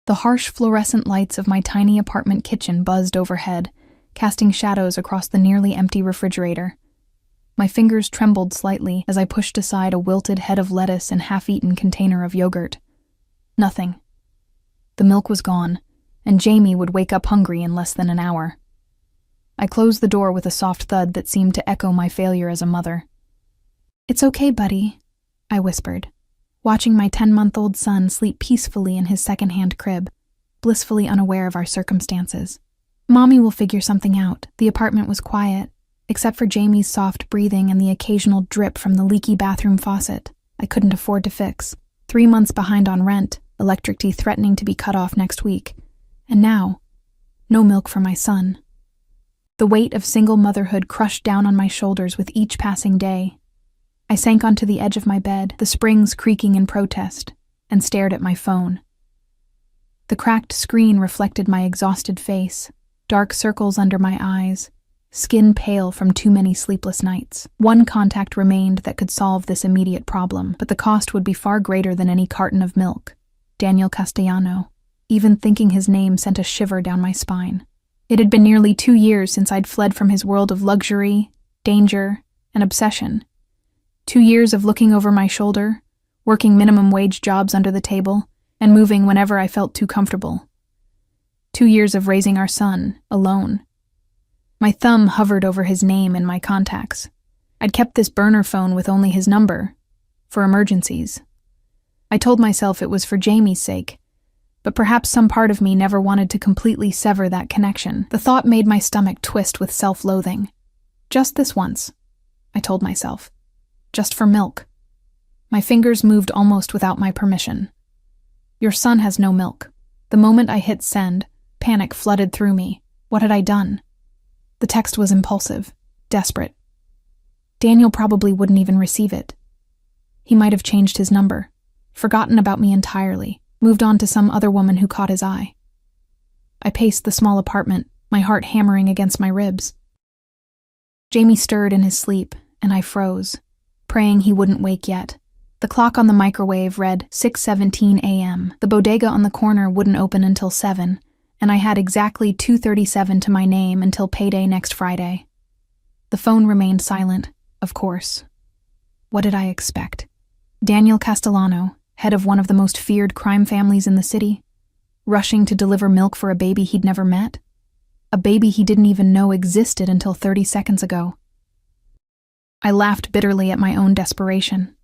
The harsh fluorescent lights of my tiny apartment kitchen buzzed overhead, casting shadows across the nearly empty refrigerator. My fingers trembled slightly as I pushed aside a wilted head of lettuce and half-eaten container of yogurt. Nothing. The milk was gone, and Jamie would wake up hungry in less than an hour. I closed the door with a soft thud that seemed to echo my failure as a mother. "It's okay, buddy," I whispered, watching my 10-month-old son sleep peacefully in his second-hand crib, blissfully unaware of our circumstances. "Mommy will figure something out." The apartment was quiet, except for Jamie's soft breathing and the occasional drip from the leaky bathroom faucet I couldn't afford to fix. 3 months behind on rent, electricity threatening to be cut off next week, and now, no milk for my son. The weight of single motherhood crushed down on my shoulders with each passing day. I sank onto the edge of my bed, the springs creaking in protest, and stared at my phone. The cracked screen reflected my exhausted face, dark circles under my eyes, skin pale from too many sleepless nights. One contact remained that could solve this immediate problem, but the cost would be far greater than any carton of milk. Daniel Castellano. Even thinking his name sent a shiver down my spine. It had been nearly 2 years since I'd fled from his world of luxury, danger, and obsession. 2 years of looking over my shoulder, working minimum-wage jobs under the table, and moving whenever I felt too comfortable. 2 years of raising our son, alone. My thumb hovered over his name in my contacts. I'd kept this burner phone with only his number, for emergencies. I told myself it was for Jamie's sake, but perhaps some part of me never wanted to completely sever that connection. The thought made my stomach twist with self-loathing. Just this once, I told myself. Just for milk. My fingers moved almost without my permission. "Your son has no milk." The moment I hit send, panic flooded through me. What had I done? The text was impulsive, desperate. Daniel probably wouldn't even receive it. He might have changed his number, forgotten about me entirely, moved on to some other woman who caught his eye. I paced the small apartment, my heart hammering against my ribs. Jamie stirred in his sleep, and I froze, praying he wouldn't wake yet. The clock on the microwave read 6:17 a.m. The bodega on the corner wouldn't open until 7, and I had exactly 2:37 to my name until payday next Friday. The phone remained silent, of course. What did I expect? Daniel Castellano, head of one of the most feared crime families in the city, rushing to deliver milk for a baby he'd never met? A baby he didn't even know existed until 30 seconds ago. I laughed bitterly at my own desperation.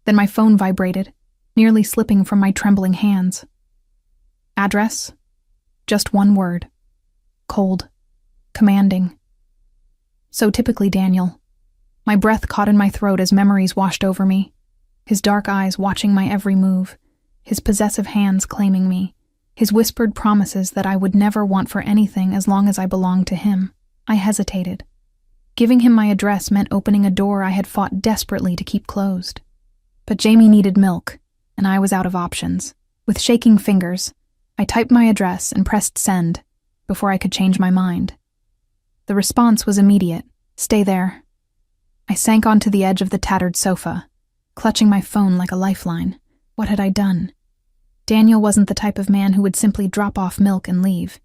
Then my phone vibrated, nearly slipping from my trembling hands. Address? Just one word. Cold. Commanding. So typically Daniel. My breath caught in my throat as memories washed over me. His dark eyes watching my every move, his possessive hands claiming me, his whispered promises that I would never want for anything as long as I belonged to him. I hesitated. Giving him my address meant opening a door I had fought desperately to keep closed. But Jamie needed milk, and I was out of options. With shaking fingers, I typed my address and pressed send before I could change my mind. The response was immediate. "Stay there." I sank onto the edge of the tattered sofa, clutching my phone like a lifeline. What had I done? Daniel wasn't the type of man who would simply drop off milk and leave.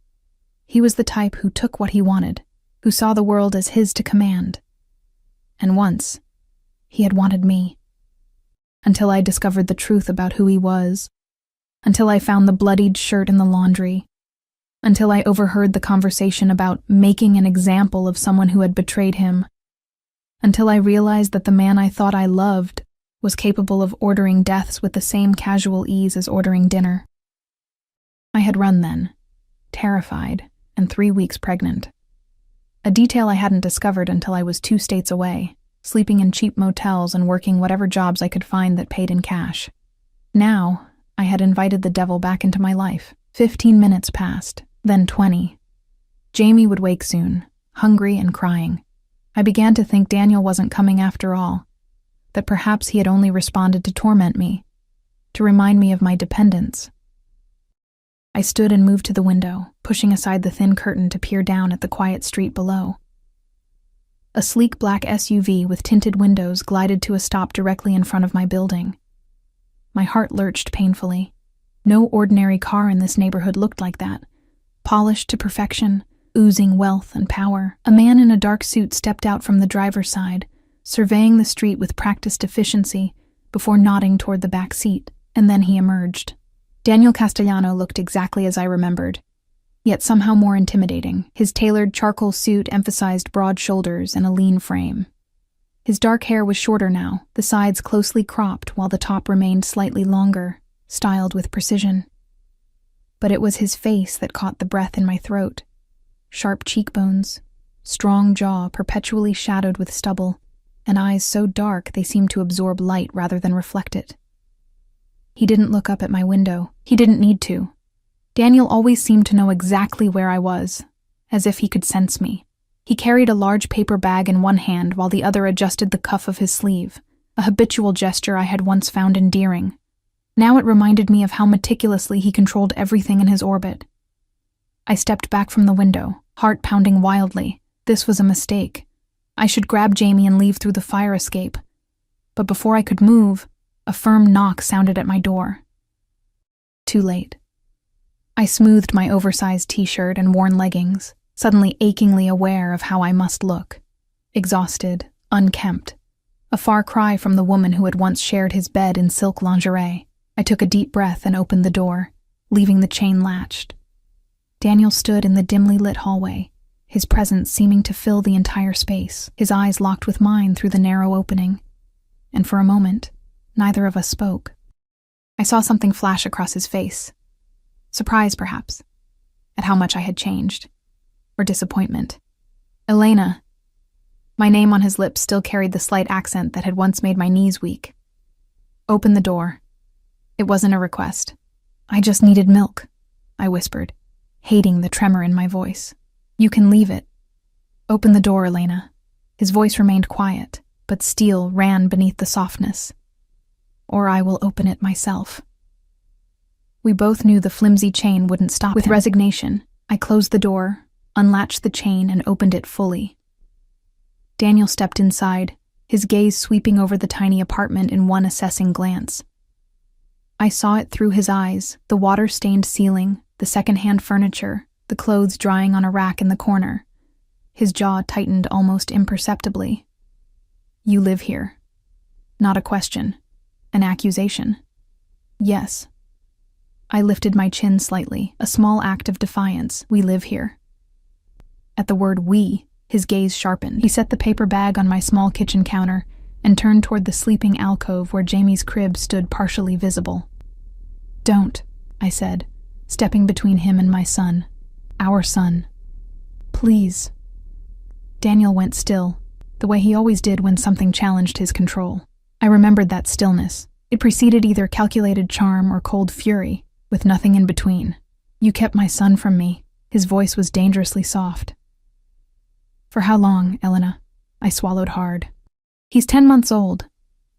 He was the type who took what he wanted, who saw the world as his to command. And once, he had wanted me. Until I discovered the truth about who he was. Until I found the bloodied shirt in the laundry. Until I overheard the conversation about making an example of someone who had betrayed him. Until I realized that the man I thought I loved was capable of ordering deaths with the same casual ease as ordering dinner. I had run then, terrified, and 3 weeks pregnant. A detail I hadn't discovered until I was 2 states away, sleeping in cheap motels and working whatever jobs I could find that paid in cash. Now, I had invited the devil back into my life. 15 minutes passed, then 20. Jamie would wake soon, hungry and crying. I began to think Daniel wasn't coming after all, that perhaps he had only responded to torment me, to remind me of my dependence. I stood and moved to the window, pushing aside the thin curtain to peer down at the quiet street below. A sleek black SUV with tinted windows glided to a stop directly in front of my building. My heart lurched painfully. No ordinary car in this neighborhood looked like that. Polished to perfection, oozing wealth and power. A man in a dark suit stepped out from the driver's side, surveying the street with practiced efficiency before nodding toward the back seat, and then he emerged. Daniel Castellano looked exactly as I remembered, yet somehow more intimidating. His tailored charcoal suit emphasized broad shoulders and a lean frame. His dark hair was shorter now, the sides closely cropped while the top remained slightly longer, styled with precision. But it was his face that caught the breath in my throat. Sharp cheekbones, strong jaw perpetually shadowed with stubble, and eyes so dark they seemed to absorb light rather than reflect it. He didn't look up at my window. He didn't need to. Daniel always seemed to know exactly where I was, as if he could sense me. He carried a large paper bag in one hand while the other adjusted the cuff of his sleeve, a habitual gesture I had once found endearing. Now it reminded me of how meticulously he controlled everything in his orbit. I stepped back from the window, heart pounding wildly. This was a mistake. I should grab Jamie and leave through the fire escape. But before I could move, a firm knock sounded at my door. Too late. I smoothed my oversized t-shirt and worn leggings, suddenly achingly aware of how I must look. Exhausted, unkempt. A far cry from the woman who had once shared his bed in silk lingerie. I took a deep breath and opened the door, leaving the chain latched. Daniel stood in the dimly lit hallway, his presence seeming to fill the entire space, his eyes locked with mine through the narrow opening. And for a moment, neither of us spoke. I saw something flash across his face. Surprise, perhaps, at how much I had changed. Or disappointment. Elena. My name on his lips still carried the slight accent that had once made my knees weak. Open the door. It wasn't a request. I just needed milk, I whispered, hating the tremor in my voice. You can leave it. Open the door, Elena. His voice remained quiet, but steel ran beneath the softness. Or I will open it myself. We both knew the flimsy chain wouldn't stop him. With resignation, I closed the door, unlatched the chain, and opened it fully. Daniel stepped inside, his gaze sweeping over the tiny apartment in one assessing glance. I saw it through his eyes, the water-stained ceiling, the second-hand furniture, the clothes drying on a rack in the corner. His jaw tightened almost imperceptibly. You live here. Not a question. An accusation. Yes. I lifted my chin slightly, a small act of defiance. We live here. At the word we, his gaze sharpened. He set the paper bag on my small kitchen counter and turned toward the sleeping alcove where Jamie's crib stood partially visible. Don't, I said, stepping between him and my son. Our son. Please. Daniel went still, the way he always did when something challenged his control. I remembered that stillness. It preceded either calculated charm or cold fury, with nothing in between. You kept my son from me. His voice was dangerously soft. For how long, Elena? I swallowed hard. He's 10 months old.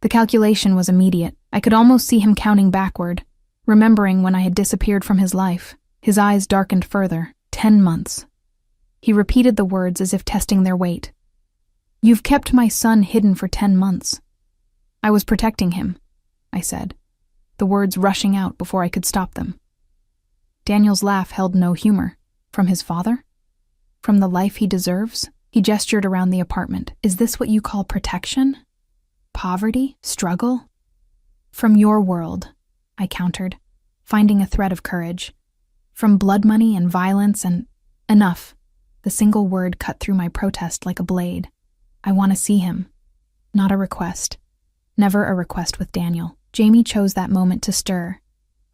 The calculation was immediate. I could almost see him counting backward, remembering when I had disappeared from his life. His eyes darkened further. 10 months. He repeated the words as if testing their weight. You've kept my son hidden for 10 months. I was protecting him, I said, the words rushing out before I could stop them. Daniel's laugh held no humor. From his father? From the life he deserves? He gestured around the apartment. Is this what you call protection? Poverty? Struggle? From your world, I countered, finding a thread of courage. From blood money and violence and... Enough. The single word cut through my protest like a blade. I want to see him. Not a request. Never a request with Daniel. Jamie chose that moment to stir.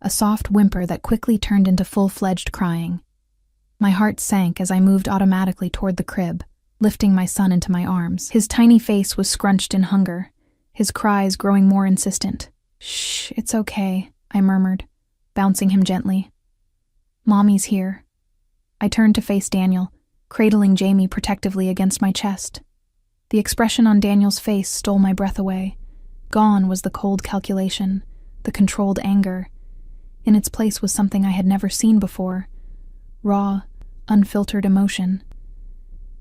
A soft whimper that quickly turned into full-fledged crying. My heart sank as I moved automatically toward the crib, lifting my son into my arms. His tiny face was scrunched in hunger, his cries growing more insistent. Shh, it's okay, I murmured, bouncing him gently. Mommy's here. I turned to face Daniel, cradling Jamie protectively against my chest. The expression on Daniel's face stole my breath away. Gone was the cold calculation, the controlled anger. In its place was something I had never seen before. Raw, unfiltered emotion.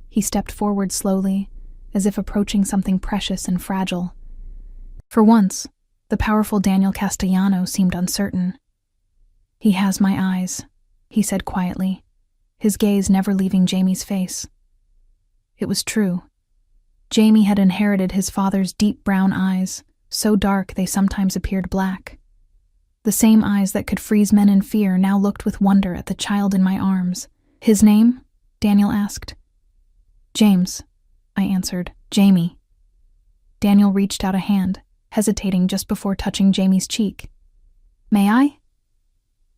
He stepped forward slowly, as if approaching something precious and fragile. For once, the powerful Daniel Castellano seemed uncertain. "He has my eyes," he said quietly, his gaze never leaving Jamie's face. It was true. Jamie had inherited his father's deep brown eyes, so dark they sometimes appeared black. The same eyes that could freeze men in fear now looked with wonder at the child in my arms. "His name?" Daniel asked. "James," I answered. "Jamie." Daniel reached out a hand, hesitating just before touching Jamie's cheek. "May I?"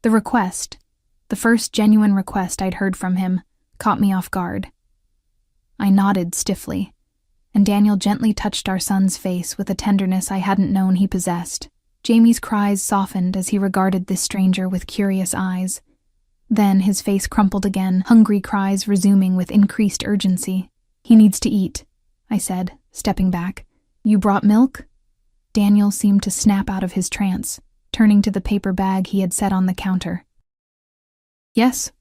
The request, the first genuine request I'd heard from him, caught me off guard. I nodded stiffly, and Daniel gently touched our son's face with a tenderness I hadn't known he possessed. Jamie's cries softened as he regarded this stranger with curious eyes. Then his face crumpled again, hungry cries resuming with increased urgency. "He needs to eat," I said, stepping back. "You brought milk?" Daniel seemed to snap out of his trance, turning to the paper bag he had set on the counter. "Yes."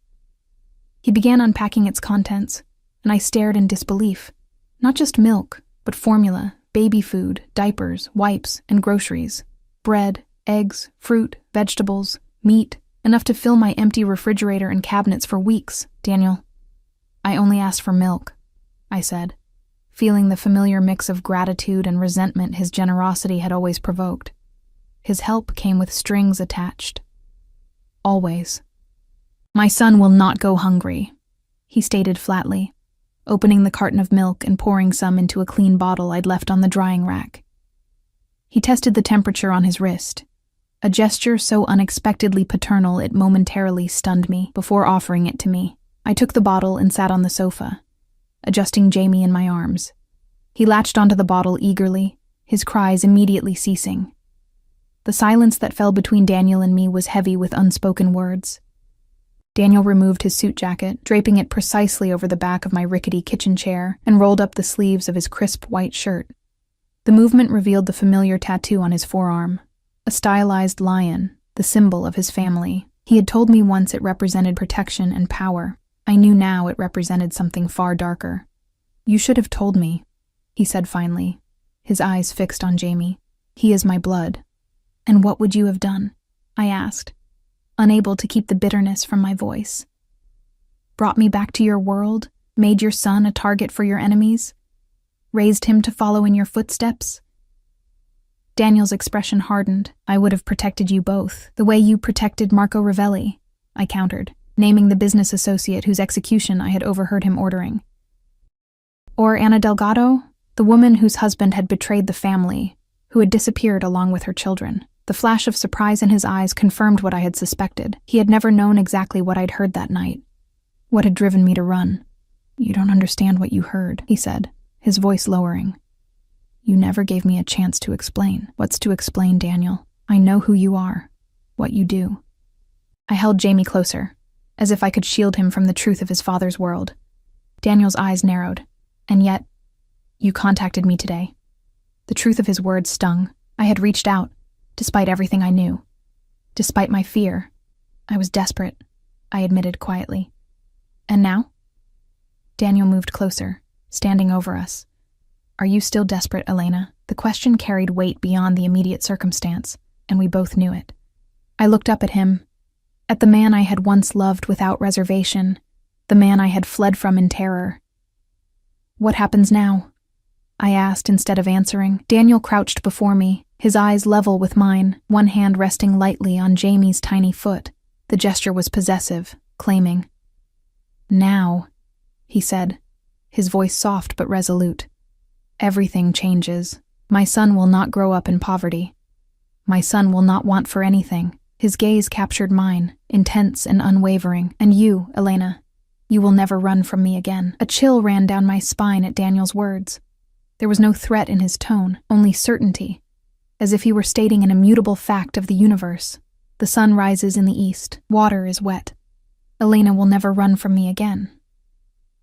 He began unpacking its contents, and I stared in disbelief. Not just milk, but formula, baby food, diapers, wipes, and groceries. Bread, eggs, fruit, vegetables, meat, enough to fill my empty refrigerator and cabinets for weeks. "Daniel, I only asked for milk," I said, feeling the familiar mix of gratitude and resentment his generosity had always provoked. His help came with strings attached. Always. "My son will not go hungry," he stated flatly, opening the carton of milk and pouring some into a clean bottle I'd left on the drying rack. He tested the temperature on his wrist, a gesture so unexpectedly paternal it momentarily stunned me before offering it to me. I took the bottle and sat on the sofa, adjusting Jamie in my arms. He latched onto the bottle eagerly, his cries immediately ceasing. The silence that fell between Daniel and me was heavy with unspoken words. Daniel removed his suit jacket, draping it precisely over the back of my rickety kitchen chair, and rolled up the sleeves of his crisp white shirt. The movement revealed the familiar tattoo on his forearm, a stylized lion, the symbol of his family. He had told me once it represented protection and power. I knew now it represented something far darker. "You should have told me," he said finally, his eyes fixed on Jamie. "He is my blood." "And what would you have done?" I asked, unable to keep the bitterness from my voice. "Brought me back to your world? Made your son a target for your enemies? Raised him to follow in your footsteps?" Daniel's expression hardened. "I would have protected you both, the way you protected Marco Ravelli," I countered, naming the business associate whose execution I had overheard him ordering. "Or Anna Delgado, the woman whose husband had betrayed the family, who had disappeared along with her children." The flash of surprise in his eyes confirmed what I had suspected. He had never known exactly what I'd heard that night, what had driven me to run. "You don't understand what you heard," he said, his voice lowering. "You never gave me a chance to explain." "What's to explain, Daniel? I know who you are, what you do." I held Jamie closer, as if I could shield him from the truth of his father's world. Daniel's eyes narrowed. "And yet, you contacted me today." The truth of his words stung. I had reached out, despite everything I knew. Despite my fear. I was desperate, I admitted quietly. "And now?" Daniel moved closer, standing over us. "Are you still desperate, Elena?" The question carried weight beyond the immediate circumstance, and we both knew it. I looked up at him, at the man I had once loved without reservation, the man I had fled from in terror. "What happens now?" I asked instead of answering. Daniel crouched before me, his eyes level with mine, one hand resting lightly on Jamie's tiny foot. The gesture was possessive, claiming. "Now," he said, his voice soft but resolute. "Everything changes. My son will not grow up in poverty. My son will not want for anything." His gaze captured mine, intense and unwavering. "And you, Elena, you will never run from me again." A chill ran down my spine at Daniel's words. There was no threat in his tone, only certainty, as if he were stating an immutable fact of the universe. The sun rises in the east, water is wet. Elena will never run from me again.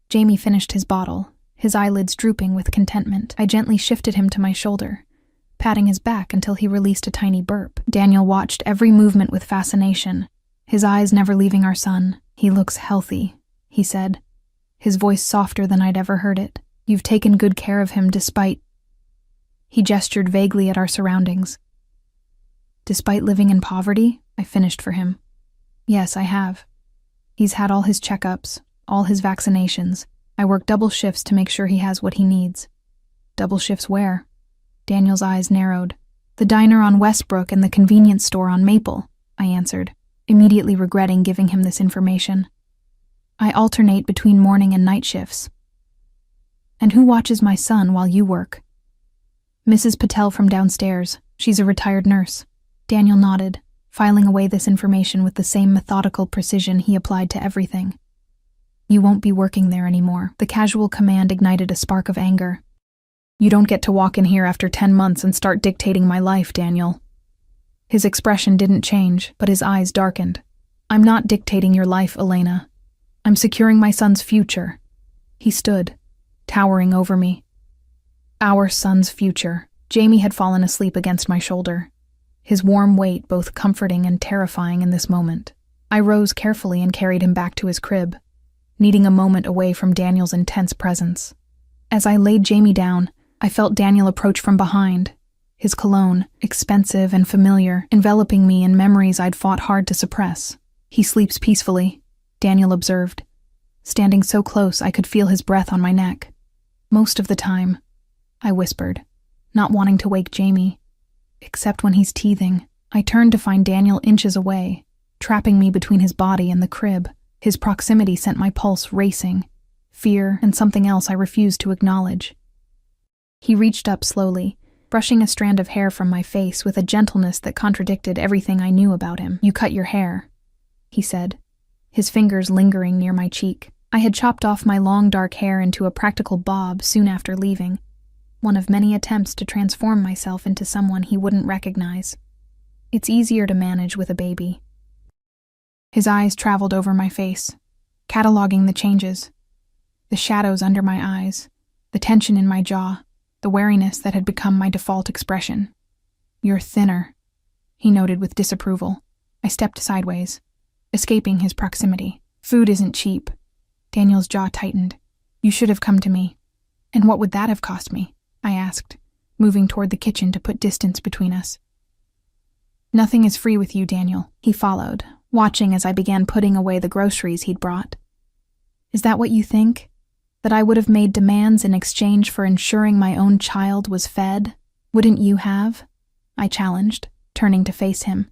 Jamie finished his bottle, his eyelids drooping with contentment. I gently shifted him to my shoulder, patting his back until he released a tiny burp. Daniel watched every movement with fascination, his eyes never leaving our son. "He looks healthy," he said, his voice softer than I'd ever heard it. "You've taken good care of him despite..." He gestured vaguely at our surroundings. "Despite living in poverty," I finished for him. Yes, I have. He's had all his checkups, all his vaccinations. I work double shifts to make sure he has what he needs. Double shifts where? Daniel's eyes narrowed. The diner on Westbrook and the convenience store on Maple, I answered, immediately regretting giving him this information. I alternate between morning and night shifts. And who watches my son while you work? Mrs. Patel from downstairs. She's a retired nurse. Daniel nodded, filing away this information with the same methodical precision he applied to everything. You won't be working there anymore. The casual command ignited a spark of anger. You don't get to walk in here after 10 months and start dictating my life, Daniel. His expression didn't change, but his eyes darkened. I'm not dictating your life, Elena. I'm securing my son's future. He stood, towering over me. Our son's future. Jamie had fallen asleep against my shoulder, his warm weight both comforting and terrifying in this moment. I rose carefully and carried him back to his crib, needing a moment away from Daniel's intense presence. As I laid Jamie down, I felt Daniel approach from behind, his cologne, expensive and familiar, enveloping me in memories I'd fought hard to suppress. He sleeps peacefully, Daniel observed. Standing so close I could feel his breath on my neck. Most of the time, I whispered, not wanting to wake Jamie. Except when he's teething. I turned to find Daniel inches away, trapping me between his body and the crib. His proximity sent my pulse racing, fear and something else I refused to acknowledge. He reached up slowly, brushing a strand of hair from my face with a gentleness that contradicted everything I knew about him. You cut your hair, he said, his fingers lingering near my cheek. I had chopped off my long dark hair into a practical bob soon after leaving, one of many attempts to transform myself into someone he wouldn't recognize. It's easier to manage with a baby. His eyes traveled over my face, cataloging the changes, the shadows under my eyes, the tension in my jaw, the wariness that had become my default expression. You're thinner, he noted with disapproval. I stepped sideways, escaping his proximity. Food isn't cheap. Daniel's jaw tightened. You should have come to me. And what would that have cost me? I asked, moving toward the kitchen to put distance between us. Nothing is free with you, Daniel, he followed, watching as I began putting away the groceries he'd brought. Is that what you think? That I would have made demands in exchange for ensuring my own child was fed? Wouldn't you have? I challenged, turning to face him.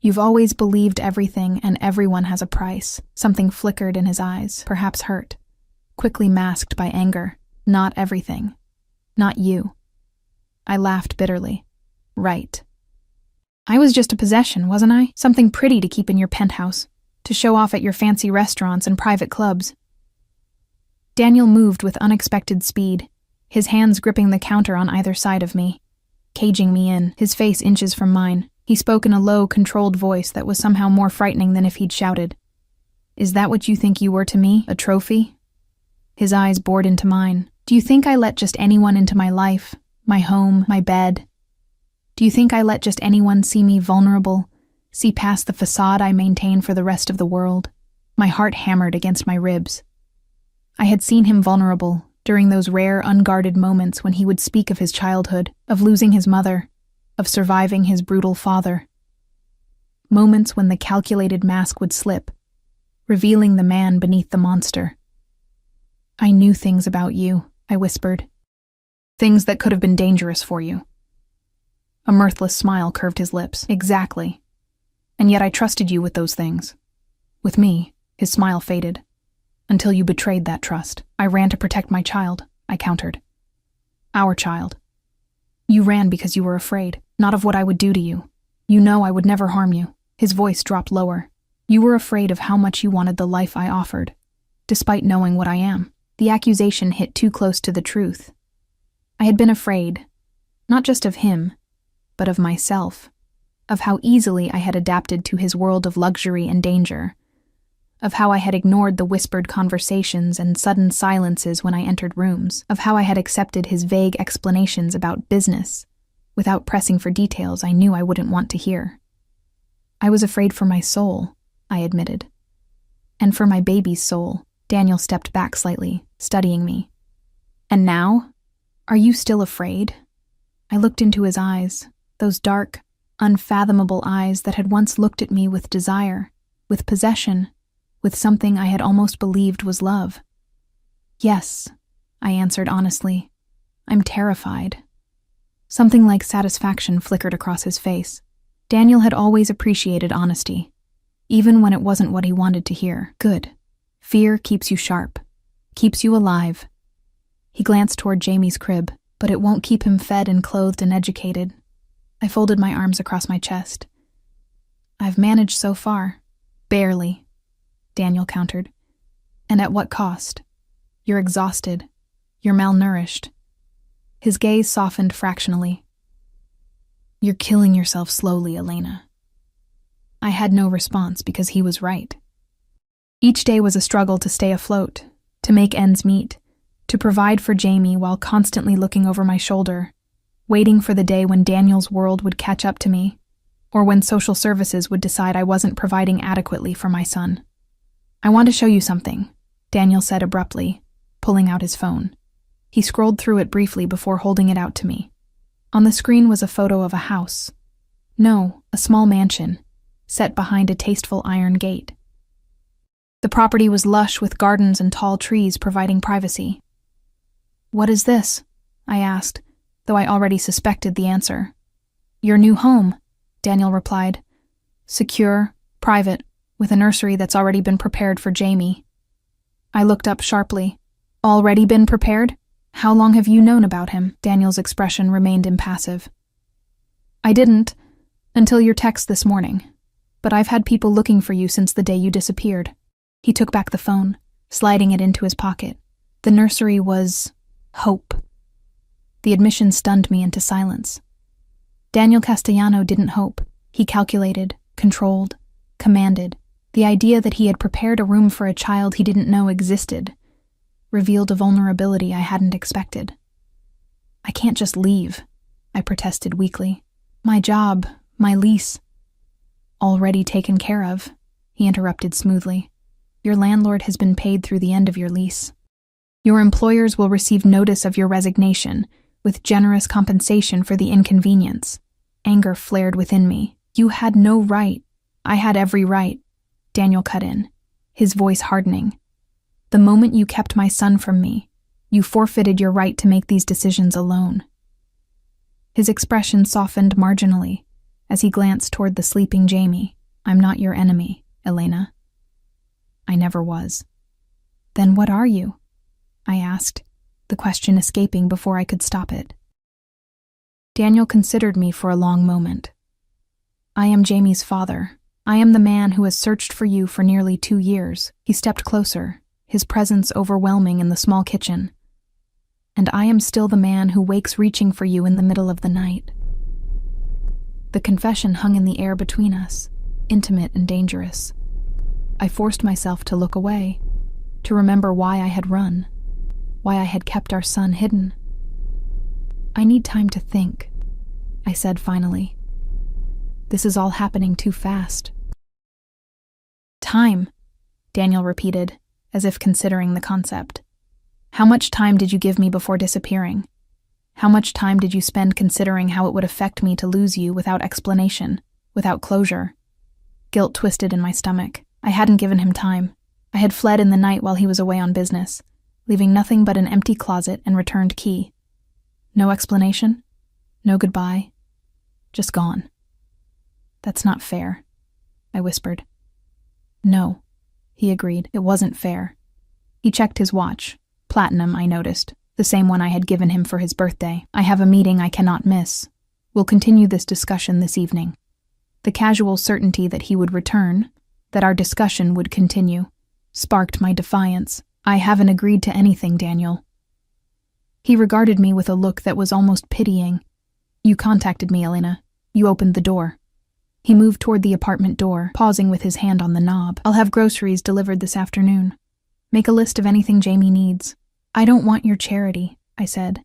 You've always believed everything and everyone has a price. Something flickered in his eyes, perhaps hurt, quickly masked by anger. Not everything. Not you. I laughed bitterly. Right. I was just a possession, wasn't I? Something pretty to keep in your penthouse, to show off at your fancy restaurants and private clubs. Daniel moved with unexpected speed, his hands gripping the counter on either side of me, caging me in, his face inches from mine. He spoke in a low, controlled voice that was somehow more frightening than if he'd shouted. Is that what you think you were to me, a trophy? His eyes bored into mine. Do you think I let just anyone into my life, my home, my bed? Do you think I let just anyone see me vulnerable, see past the facade I maintain for the rest of the world? My heart hammered against my ribs. I had seen him vulnerable during those rare, unguarded moments when he would speak of his childhood, of losing his mother, of surviving his brutal father. Moments when the calculated mask would slip, revealing the man beneath the monster. I knew things about you, I whispered. Things that could have been dangerous for you. A mirthless smile curved his lips. Exactly. And yet I trusted you with those things. With me, his smile faded. Until you betrayed that trust. I ran to protect my child, I countered. Our child. You ran because you were afraid, not of what I would do to you. You know I would never harm you. His voice dropped lower. You were afraid of how much you wanted the life I offered, despite knowing what I am. The accusation hit too close to the truth. I had been afraid, not just of him, but of myself, of how easily I had adapted to his world of luxury and danger, of how I had ignored the whispered conversations and sudden silences when I entered rooms, of how I had accepted his vague explanations about business, without pressing for details I knew I wouldn't want to hear. I was afraid for my soul, I admitted. And for my baby's soul. Daniel stepped back slightly, studying me. And now? Are you still afraid? I looked into his eyes, those dark, unfathomable eyes that had once looked at me with desire, with possession, with something I had almost believed was love. Yes, I answered honestly. I'm terrified. Something like satisfaction flickered across his face. Daniel had always appreciated honesty, even when it wasn't what he wanted to hear. Good. Fear keeps you sharp, keeps you alive. He glanced toward Jamie's crib, but it won't keep him fed and clothed and educated. I folded my arms across my chest. I've managed so far. Barely, Daniel countered. And at what cost? You're exhausted. You're malnourished. His gaze softened fractionally. You're killing yourself slowly, Elena. I had no response because he was right. Each day was a struggle to stay afloat, to make ends meet, to provide for Jamie while constantly looking over my shoulder, waiting for the day when Daniel's world would catch up to me, or when social services would decide I wasn't providing adequately for my son. I want to show you something, Daniel said abruptly, pulling out his phone. He scrolled through it briefly before holding it out to me. On the screen was a photo of a house. No, a small mansion, set behind a tasteful iron gate. The property was lush with gardens and tall trees providing privacy. What is this? I asked, though I already suspected the answer. Your new home, Daniel replied. Secure, private, with a nursery that's already been prepared for Jamie. I looked up sharply. Already been prepared? How long have you known about him? Daniel's expression remained impassive. I didn't, until your text this morning. But I've had people looking for you since the day you disappeared. He took back the phone, sliding it into his pocket. The nursery was hope. The admission stunned me into silence. Daniel Castellano didn't hope. He calculated, controlled, commanded. The idea that he had prepared a room for a child he didn't know existed revealed a vulnerability I hadn't expected. I can't just leave, I protested weakly. My job, my lease. Already taken care of, he interrupted smoothly. Your landlord has been paid through the end of your lease. Your employers will receive notice of your resignation, with generous compensation for the inconvenience. Anger flared within me. You had no right. I had every right, Daniel cut in, his voice hardening. The moment you kept my son from me, you forfeited your right to make these decisions alone. His expression softened marginally as he glanced toward the sleeping Jamie. I'm not your enemy, Elena. I never was. Then what are you? I asked, the question escaping before I could stop it. Daniel considered me for a long moment. I am Jamie's father. I am the man who has searched for you for nearly 2 years. He stepped closer, his presence overwhelming in the small kitchen. And I am still the man who wakes reaching for you in the middle of the night. The confession hung in the air between us, intimate and dangerous. I forced myself to look away, to remember why I had run, why I had kept our son hidden. I need time to think, I said finally. This is all happening too fast. Time, Daniel repeated, as if considering the concept. How much time did you give me before disappearing? How much time did you spend considering how it would affect me to lose you without explanation, without closure? Guilt twisted in my stomach. I hadn't given him time. I had fled in the night while he was away on business, leaving nothing but an empty closet and returned key. No explanation? No goodbye? Just gone. That's not fair, I whispered. No, he agreed. It wasn't fair. He checked his watch. Platinum, I noticed. The same one I had given him for his birthday. I have a meeting I cannot miss. We'll continue this discussion this evening. The casual certainty that he would return, that our discussion would continue, sparked my defiance. I haven't agreed to anything, Daniel. He regarded me with a look that was almost pitying. You contacted me, Elena. You opened the door. He moved toward the apartment door, pausing with his hand on the knob. I'll have groceries delivered this afternoon. Make a list of anything Jamie needs. I don't want your charity, I said,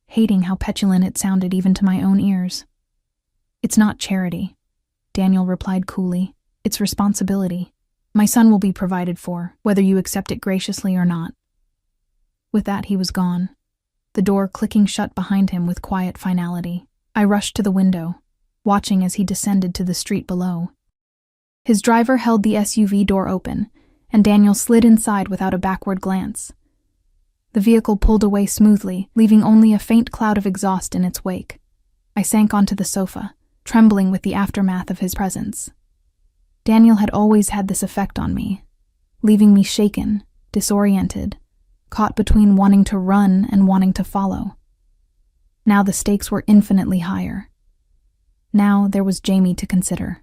hating how petulant it sounded even to my own ears. It's not charity, Daniel replied coolly. It's responsibility. My son will be provided for, whether you accept it graciously or not. With that, he was gone, the door clicking shut behind him with quiet finality. I rushed to the window, watching as he descended to the street below. His driver held the SUV door open, and Daniel slid inside without a backward glance. The vehicle pulled away smoothly, leaving only a faint cloud of exhaust in its wake. I sank onto the sofa, trembling with the aftermath of his presence. Daniel had always had this effect on me, leaving me shaken, disoriented, caught between wanting to run and wanting to follow. Now the stakes were infinitely higher. Now there was Jamie to consider.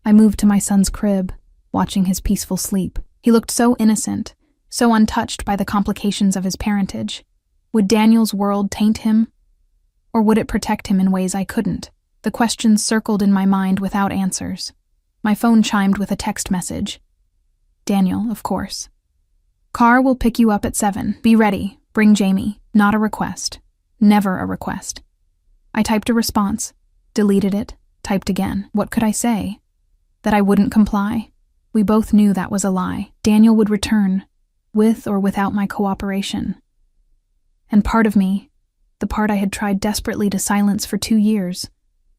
I moved to my son's crib, watching his peaceful sleep. He looked so innocent, so untouched by the complications of his parentage. Would Daniel's world taint him? Or would it protect him in ways I couldn't? The questions circled in my mind without answers. My phone chimed with a text message. Daniel, of course. Car will pick you up at 7. Be ready. Bring Jamie. Not a request. Never a request. I typed a response, deleted it, typed again. What could I say? That I wouldn't comply? We both knew that was a lie. Daniel would return, with or without my cooperation. And part of me, the part I had tried desperately to silence for 2 years,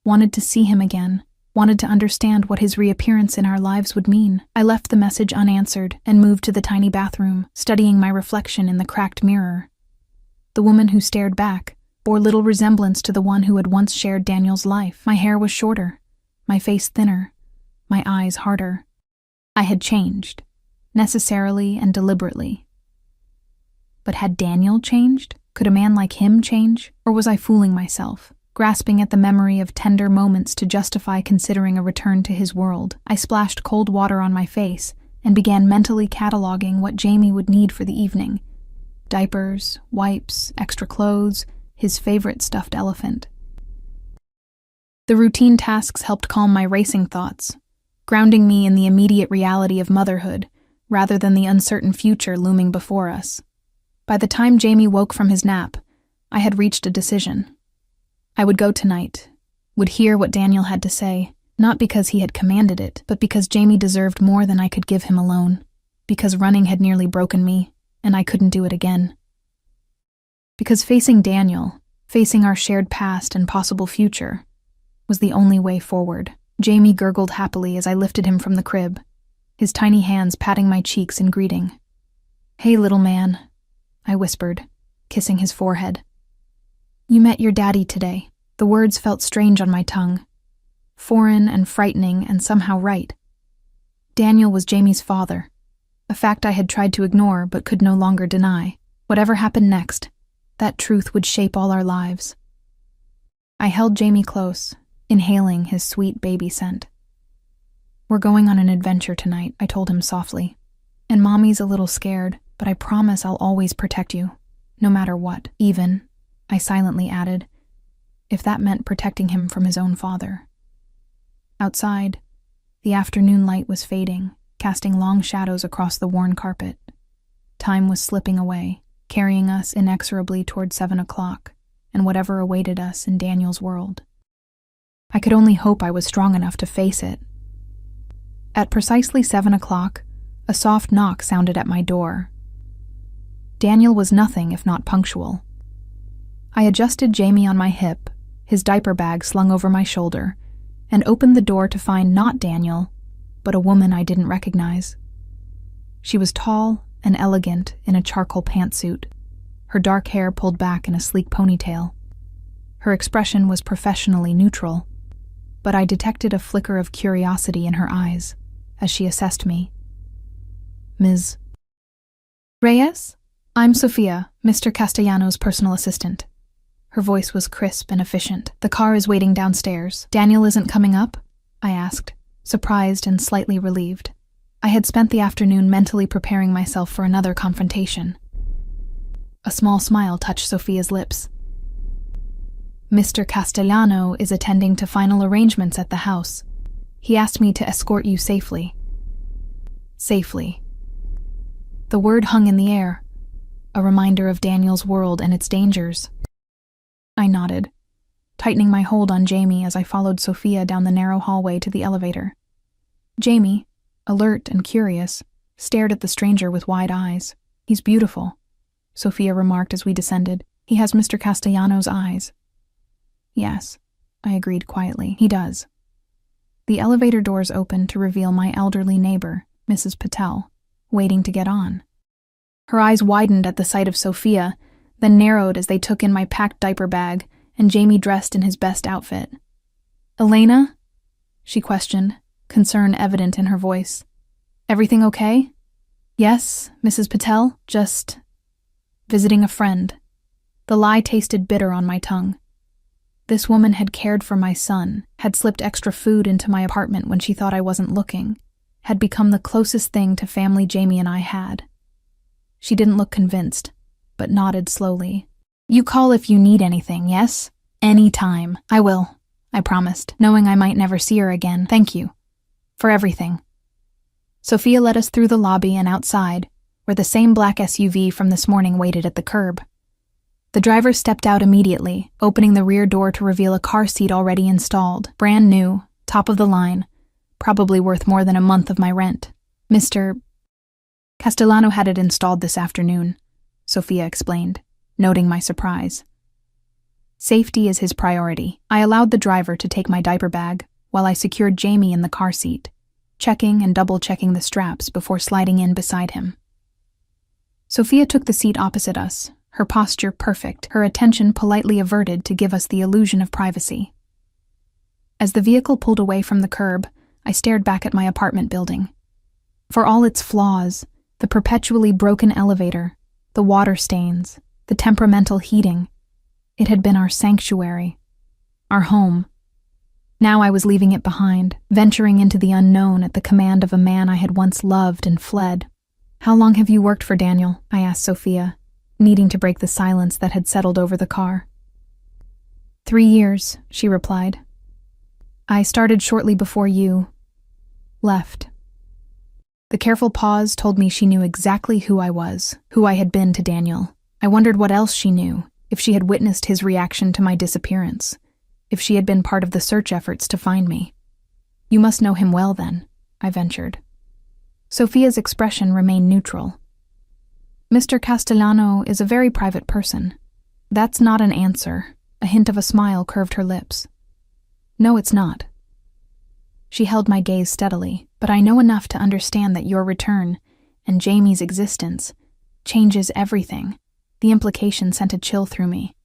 wanted to see him again, wanted to understand what his reappearance in our lives would mean. I left the message unanswered and moved to the tiny bathroom, studying my reflection in the cracked mirror. The woman who stared back bore little resemblance to the one who had once shared Daniel's life. My hair was shorter, my face thinner, my eyes harder. I had changed, necessarily and deliberately. But had Daniel changed? Could a man like him change? Or was I fooling myself, grasping at the memory of tender moments to justify considering a return to his world? I splashed cold water on my face and began mentally cataloging what Jamie would need for the evening. Diapers, wipes, extra clothes, his favorite stuffed elephant. The routine tasks helped calm my racing thoughts, grounding me in the immediate reality of motherhood, rather than the uncertain future looming before us. By the time Jamie woke from his nap, I had reached a decision. I would go tonight, would hear what Daniel had to say, not because he had commanded it, but because Jamie deserved more than I could give him alone, because running had nearly broken me, and I couldn't do it again. Because facing Daniel, facing our shared past and possible future, was the only way forward. Jamie gurgled happily as I lifted him from the crib, his tiny hands patting my cheeks in greeting. "Hey, little man," I whispered, kissing his forehead. "You met your daddy today." The words felt strange on my tongue, foreign and frightening and somehow right. Daniel was Jamie's father, a fact I had tried to ignore but could no longer deny. Whatever happened next, that truth would shape all our lives. I held Jamie close, inhaling his sweet baby scent. "We're going on an adventure tonight," I told him softly. "And Mommy's a little scared, but I promise I'll always protect you, no matter what. Even," I silently added, if that meant protecting him from his own father. Outside, the afternoon light was fading, casting long shadows across the worn carpet. Time was slipping away, carrying us inexorably toward 7 o'clock, and whatever awaited us in Daniel's world. I could only hope I was strong enough to face it. At precisely 7 o'clock, a soft knock sounded at my door. Daniel was nothing if not punctual. I adjusted Jamie on my hip, his diaper bag slung over my shoulder, and opened the door to find not Daniel, but a woman I didn't recognize. She was tall and elegant in a charcoal pantsuit, her dark hair pulled back in a sleek ponytail. Her expression was professionally neutral, but I detected a flicker of curiosity in her eyes as she assessed me. "Ms. Reyes? I'm Sophia, Mr. Castellano's personal assistant." Her voice was crisp and efficient. "The car is waiting downstairs. Daniel isn't coming up?" I asked, surprised and slightly relieved. I had spent the afternoon mentally preparing myself for another confrontation. A small smile touched Sophia's lips. "Mr. Castellano is attending to final arrangements at the house. He asked me to escort you safely." Safely. The word hung in the air, a reminder of Daniel's world and its dangers. I nodded, tightening my hold on Jamie as I followed Sophia down the narrow hallway to the elevator. Jamie, alert and curious, stared at the stranger with wide eyes. "He's beautiful," Sophia remarked as we descended. "He has Mr. Castellano's eyes." "Yes," I agreed quietly. "He does." The elevator doors opened to reveal my elderly neighbor, Mrs. Patel, waiting to get on. Her eyes widened at the sight of Sophia, then narrowed as they took in my packed diaper bag and Jamie dressed in his best outfit. "Elena?" she questioned, concern evident in her voice. "Everything okay?" "Yes, Mrs. Patel, just visiting a friend." The lie tasted bitter on my tongue. This woman had cared for my son, had slipped extra food into my apartment when she thought I wasn't looking, had become the closest thing to family Jamie and I had. She didn't look convinced, but nodded slowly. "You call if you need anything, yes? Any time. I will," I promised, knowing I might never see her again. "Thank you. For everything." Sophia led us through the lobby and outside, where the same black SUV from this morning waited at the curb. The driver stepped out immediately, opening the rear door to reveal a car seat already installed, brand new, top of the line, probably worth more than a month of my rent. Mr. Castellano had it installed this afternoon, Sophia explained, noting my surprise. Safety is his priority. I allowed the driver to take my diaper bag while I secured Jamie in the car seat, checking and double-checking the straps before sliding in beside him. Sophia took the seat opposite us, her posture perfect, her attention politely averted to give us the illusion of privacy. As the vehicle pulled away from the curb, I stared back at my apartment building. For all its flaws, the perpetually broken elevator, the water stains, the temperamental heating, it had been our sanctuary, our home. Now I was leaving it behind, venturing into the unknown at the command of a man I had once loved and fled. "How long have you worked for Daniel?" I asked Sophia, needing to break the silence that had settled over the car. 3 years, she replied. "I started shortly before you left." The careful pause told me she knew exactly who I was, who I had been to Daniel. I wondered what else she knew, if she had witnessed his reaction to my disappearance, if she had been part of the search efforts to find me. "You must know him well, then," I ventured. Sophia's expression remained neutral. "Mr. Castellano is a very private person." "That's not an answer." A hint of a smile curved her lips. "No, it's not." She held my gaze steadily, "But I know enough to understand that your return, and Jamie's existence, changes everything." The implication sent a chill through me.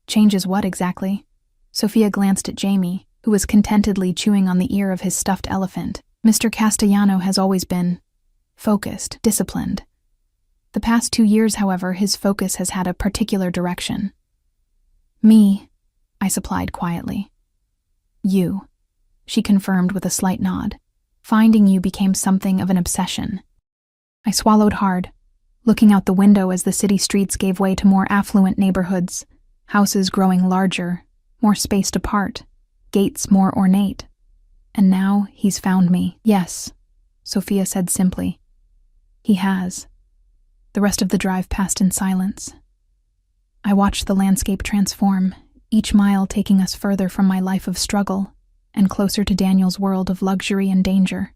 "Changes what exactly?" Sophia glanced at Jamie, who was contentedly chewing on the ear of his stuffed elephant. "Mr. Castellano has always been focused, disciplined. The past 2 years, however, his focus has had a particular direction." "Me," I supplied quietly. "You," she confirmed with a slight nod. "Finding you became something of an obsession." I swallowed hard, looking out the window as the city streets gave way to more affluent neighborhoods, houses growing larger, more spaced apart, gates more ornate. And now he's found me. "Yes," Sophia said simply. "He has." The rest of the drive passed in silence. I watched the landscape transform, each mile taking us further from my life of struggle and closer to Daniel's world of luxury and danger.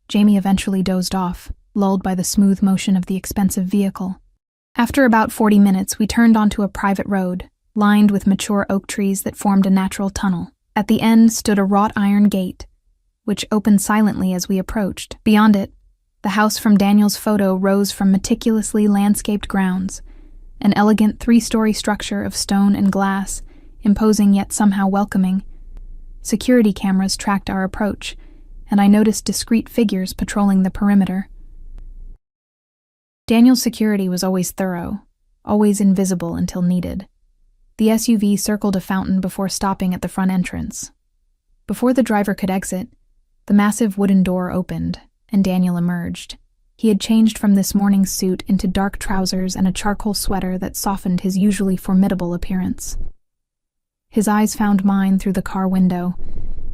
Jamie eventually dozed off, lulled by the smooth motion of the expensive vehicle. After about 40 minutes, we turned onto a private road, lined with mature oak trees that formed a natural tunnel. At the end stood a wrought iron gate, which opened silently as we approached. Beyond it, the house from Daniel's photo rose from meticulously landscaped grounds, an elegant 3-story structure of stone and glass, imposing yet somehow welcoming. Security cameras tracked our approach, and I noticed discreet figures patrolling the perimeter. Daniel's security was always thorough, always invisible until needed. The SUV circled a fountain before stopping at the front entrance. Before the driver could exit, the massive wooden door opened, and Daniel emerged. He had changed from this morning's suit into dark trousers and a charcoal sweater that softened his usually formidable appearance. His eyes found mine through the car window,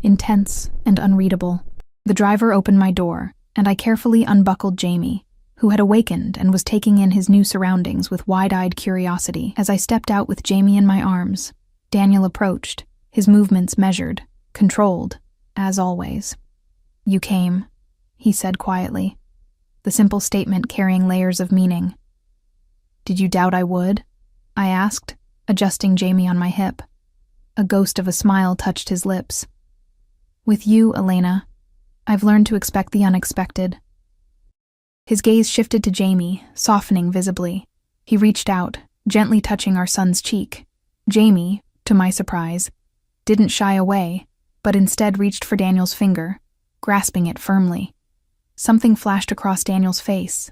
intense and unreadable. The driver opened my door, and I carefully unbuckled Jamie, who had awakened and was taking in his new surroundings with wide-eyed curiosity. As I stepped out with Jamie in my arms, Daniel approached, his movements measured, controlled, as always. "You came," he said quietly, the simple statement carrying layers of meaning. "Did you doubt I would?" I asked, adjusting Jamie on my hip. A ghost of a smile touched his lips. With you, Elena, I've learned to expect the unexpected. His gaze shifted to Jamie, softening visibly. He reached out, gently touching our son's cheek. Jamie, to my surprise, didn't shy away, but instead reached for Daniel's finger, grasping it firmly. Something flashed across Daniel's face.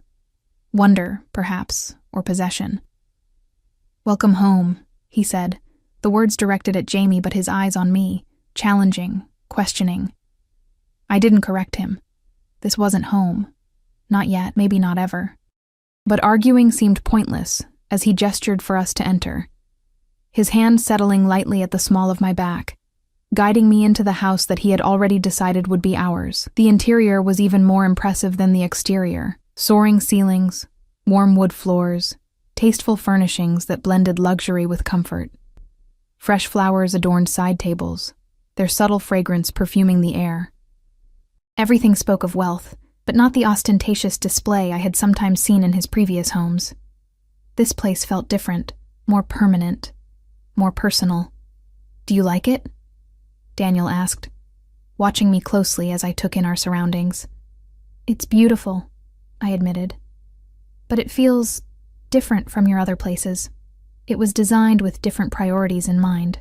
Wonder, perhaps, or possession. "Welcome home," he said, the words directed at Jamie but his eyes on me, challenging, questioning. I didn't correct him. This wasn't home. Not yet, maybe not ever. But arguing seemed pointless as he gestured for us to enter, his hand settling lightly at the small of my back, guiding me into the house that he had already decided would be ours. The interior was even more impressive than the exterior. Soaring ceilings, warm wood floors, tasteful furnishings that blended luxury with comfort. Fresh flowers adorned side tables, their subtle fragrance perfuming the air. Everything spoke of wealth, but not the ostentatious display I had sometimes seen in his previous homes. This place felt different, more permanent, more personal. "Do you like it?" Daniel asked, watching me closely as I took in our surroundings. "It's beautiful," I admitted. "But it feels different from your other places. It was designed with different priorities in mind,"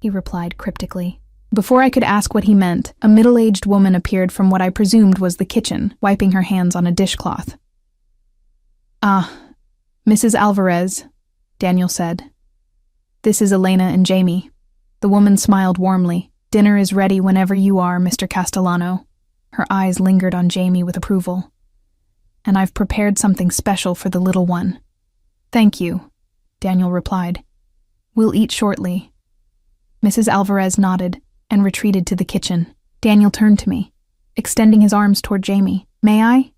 he replied cryptically. Before I could ask what he meant, a middle-aged woman appeared from what I presumed was the kitchen, wiping her hands on a dishcloth. "Ah, Mrs. Alvarez," Daniel said. "This is Elena and Jamie." The woman smiled warmly. "Dinner is ready whenever you are, Mr. Castellano." Her eyes lingered on Jamie with approval. "And I've prepared something special for the little one." "Thank you," Daniel replied. "We'll eat shortly." Mrs. Alvarez nodded and retreated to the kitchen. Daniel turned to me, extending his arms toward Jamie. "May I?"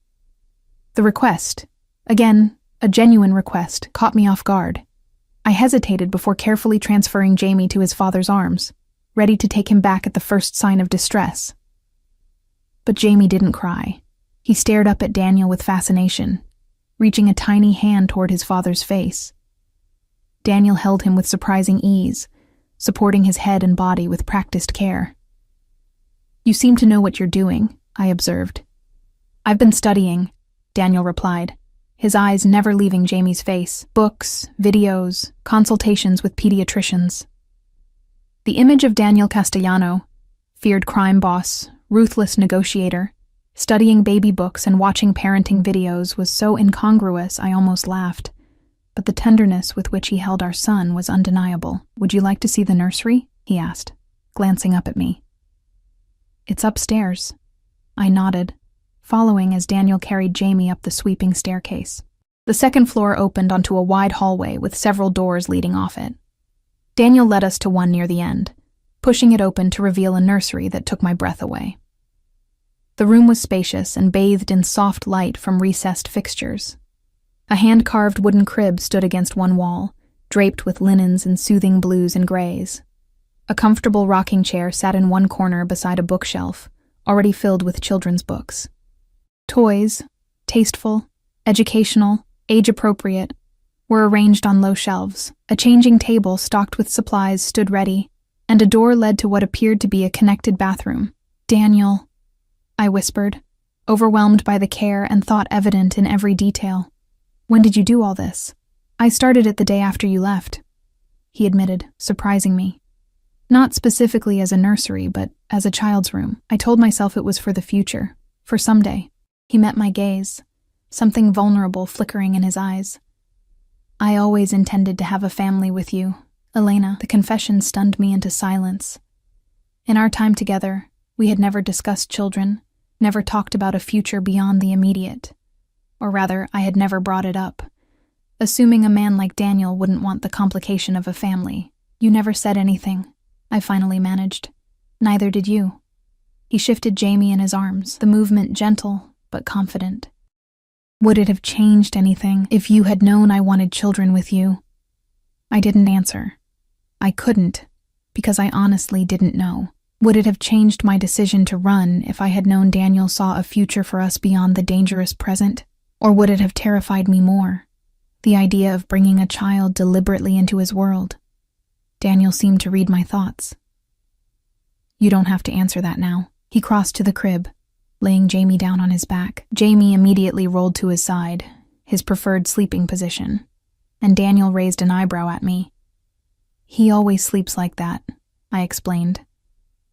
The request, again, a genuine request, caught me off guard. I hesitated before carefully transferring Jamie to his father's arms, ready to take him back at the first sign of distress. But Jamie didn't cry. He stared up at Daniel with fascination, reaching a tiny hand toward his father's face. Daniel held him with surprising ease, supporting his head and body with practiced care. "You seem to know what you're doing," I observed. "I've been studying," Daniel replied, his eyes never leaving Jamie's face. "Books, videos, consultations with pediatricians." The image of Daniel Castellano, feared crime boss, ruthless negotiator, studying baby books and watching parenting videos was so incongruous I almost laughed. But the tenderness with which he held our son was undeniable. "Would you like to see the nursery?" he asked, glancing up at me. "It's upstairs." I nodded, following as Daniel carried Jamie up the sweeping staircase. The second floor opened onto a wide hallway with several doors leading off it. Daniel led us to one near the end, pushing it open to reveal a nursery that took my breath away. The room was spacious and bathed in soft light from recessed fixtures. A hand-carved wooden crib stood against one wall, draped with linens in soothing blues and grays. A comfortable rocking chair sat in one corner beside a bookshelf, already filled with children's books. Toys, tasteful, educational, age-appropriate, were arranged on low shelves. A changing table stocked with supplies stood ready, and a door led to what appeared to be a connected bathroom. "Daniel," I whispered, overwhelmed by the care and thought evident in every detail. "When did you do all this?" "I started it the day after you left," he admitted, surprising me. "Not specifically as a nursery, but as a child's room. I told myself it was for the future, for someday." He met my gaze, something vulnerable flickering in his eyes. "I always intended to have a family with you, Elena." The confession stunned me into silence. In our time together, we had never discussed children, never talked about a future beyond the immediate. Or rather, I had never brought it up, assuming a man like Daniel wouldn't want the complication of a family. "You never said anything," I finally managed. "Neither did you." He shifted Jamie in his arms, the movement gentle but confident. "Would it have changed anything if you had known I wanted children with you?" I didn't answer. I couldn't, because I honestly didn't know. Would it have changed my decision to run if I had known Daniel saw a future for us beyond the dangerous present? Or would it have terrified me more? The idea of bringing a child deliberately into his world. Daniel seemed to read my thoughts. You don't have to answer that now. He crossed to the crib, laying Jamie down on his back. Jamie immediately rolled to his side, his preferred sleeping position, and Daniel raised an eyebrow at me. He always sleeps like that, I explained.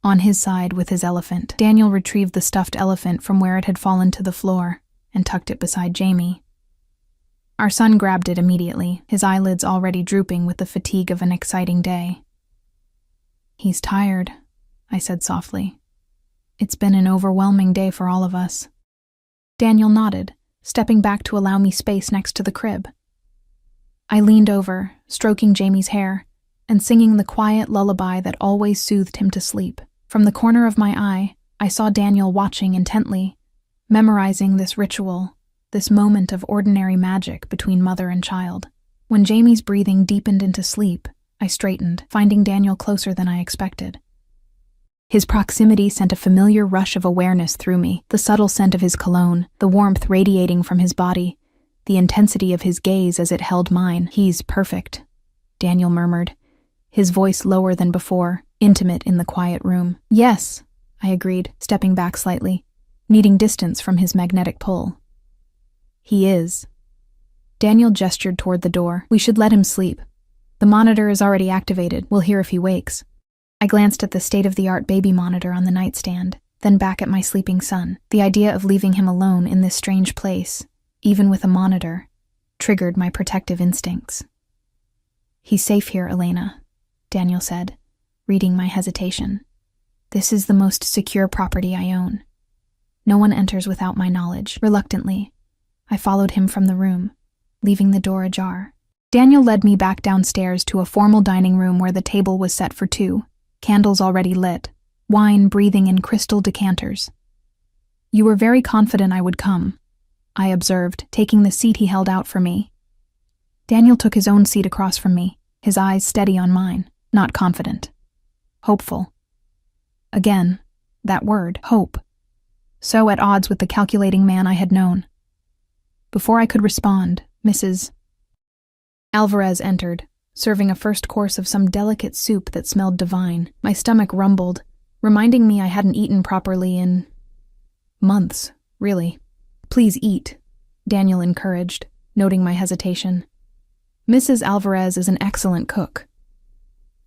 On his side with his elephant. Daniel retrieved the stuffed elephant from where it had fallen to the floor and tucked it beside Jamie. Our son grabbed it immediately, his eyelids already drooping with the fatigue of an exciting day. He's tired, I said softly. It's been an overwhelming day for all of us. Daniel nodded, stepping back to allow me space next to the crib. I leaned over, stroking Jamie's hair, and singing the quiet lullaby that always soothed him to sleep. From the corner of my eye, I saw Daniel watching intently, memorizing this ritual, this moment of ordinary magic between mother and child. When Jamie's breathing deepened into sleep, I straightened, finding Daniel closer than I expected. His proximity sent a familiar rush of awareness through me, the subtle scent of his cologne, the warmth radiating from his body, the intensity of his gaze as it held mine. He's perfect, Daniel murmured, his voice lower than before, intimate in the quiet room. Yes, I agreed, stepping back slightly, needing distance from his magnetic pull. He is. Daniel gestured toward the door. We should let him sleep. The monitor is already activated. We'll hear if he wakes. I glanced at the state-of-the-art baby monitor on the nightstand, then back at my sleeping son. The idea of leaving him alone in this strange place, even with a monitor, triggered my protective instincts. He's safe here, Elena, Daniel said, reading my hesitation. This is the most secure property I own. No one enters without my knowledge. Reluctantly, I followed him from the room, leaving the door ajar. Daniel led me back downstairs to a formal dining room where the table was set for two, candles already lit, wine breathing in crystal decanters. You were very confident I would come, I observed, taking the seat he held out for me. Daniel took his own seat across from me, his eyes steady on mine, not confident. Hopeful. Again, that word, hope. So at odds with the calculating man I had known. Before I could respond, Mrs. Alvarez entered, serving a first course of some delicate soup that smelled divine. My stomach rumbled, reminding me I hadn't eaten properly in months, really. Please eat, Daniel encouraged, noting my hesitation. Mrs. Alvarez is an excellent cook.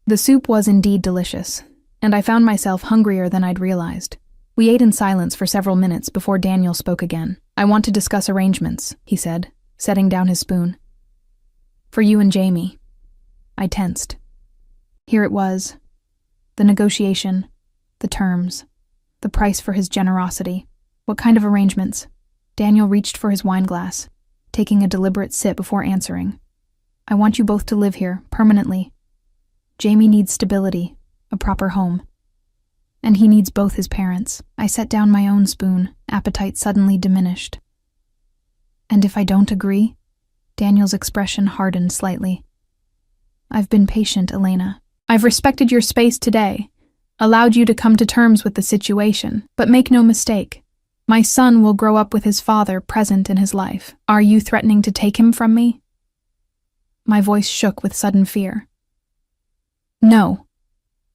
The soup was indeed delicious, and I found myself hungrier than I'd realized. We ate in silence for several minutes before Daniel spoke again. I want to discuss arrangements, he said, setting down his spoon. For you and Jamie. I tensed. Here it was. The negotiation, the terms, the price for his generosity. What kind of arrangements? Daniel reached for his wine glass, taking a deliberate sip before answering. I want you both to live here, permanently. Jamie needs stability, a proper home. And he needs both his parents. I set down my own spoon, appetite suddenly diminished. And if I don't agree? Daniel's expression hardened slightly. I've been patient, Elena. I've respected your space today, allowed you to come to terms with the situation, but make no mistake. My son will grow up with his father present in his life. Are you threatening to take him from me? My voice shook with sudden fear. No,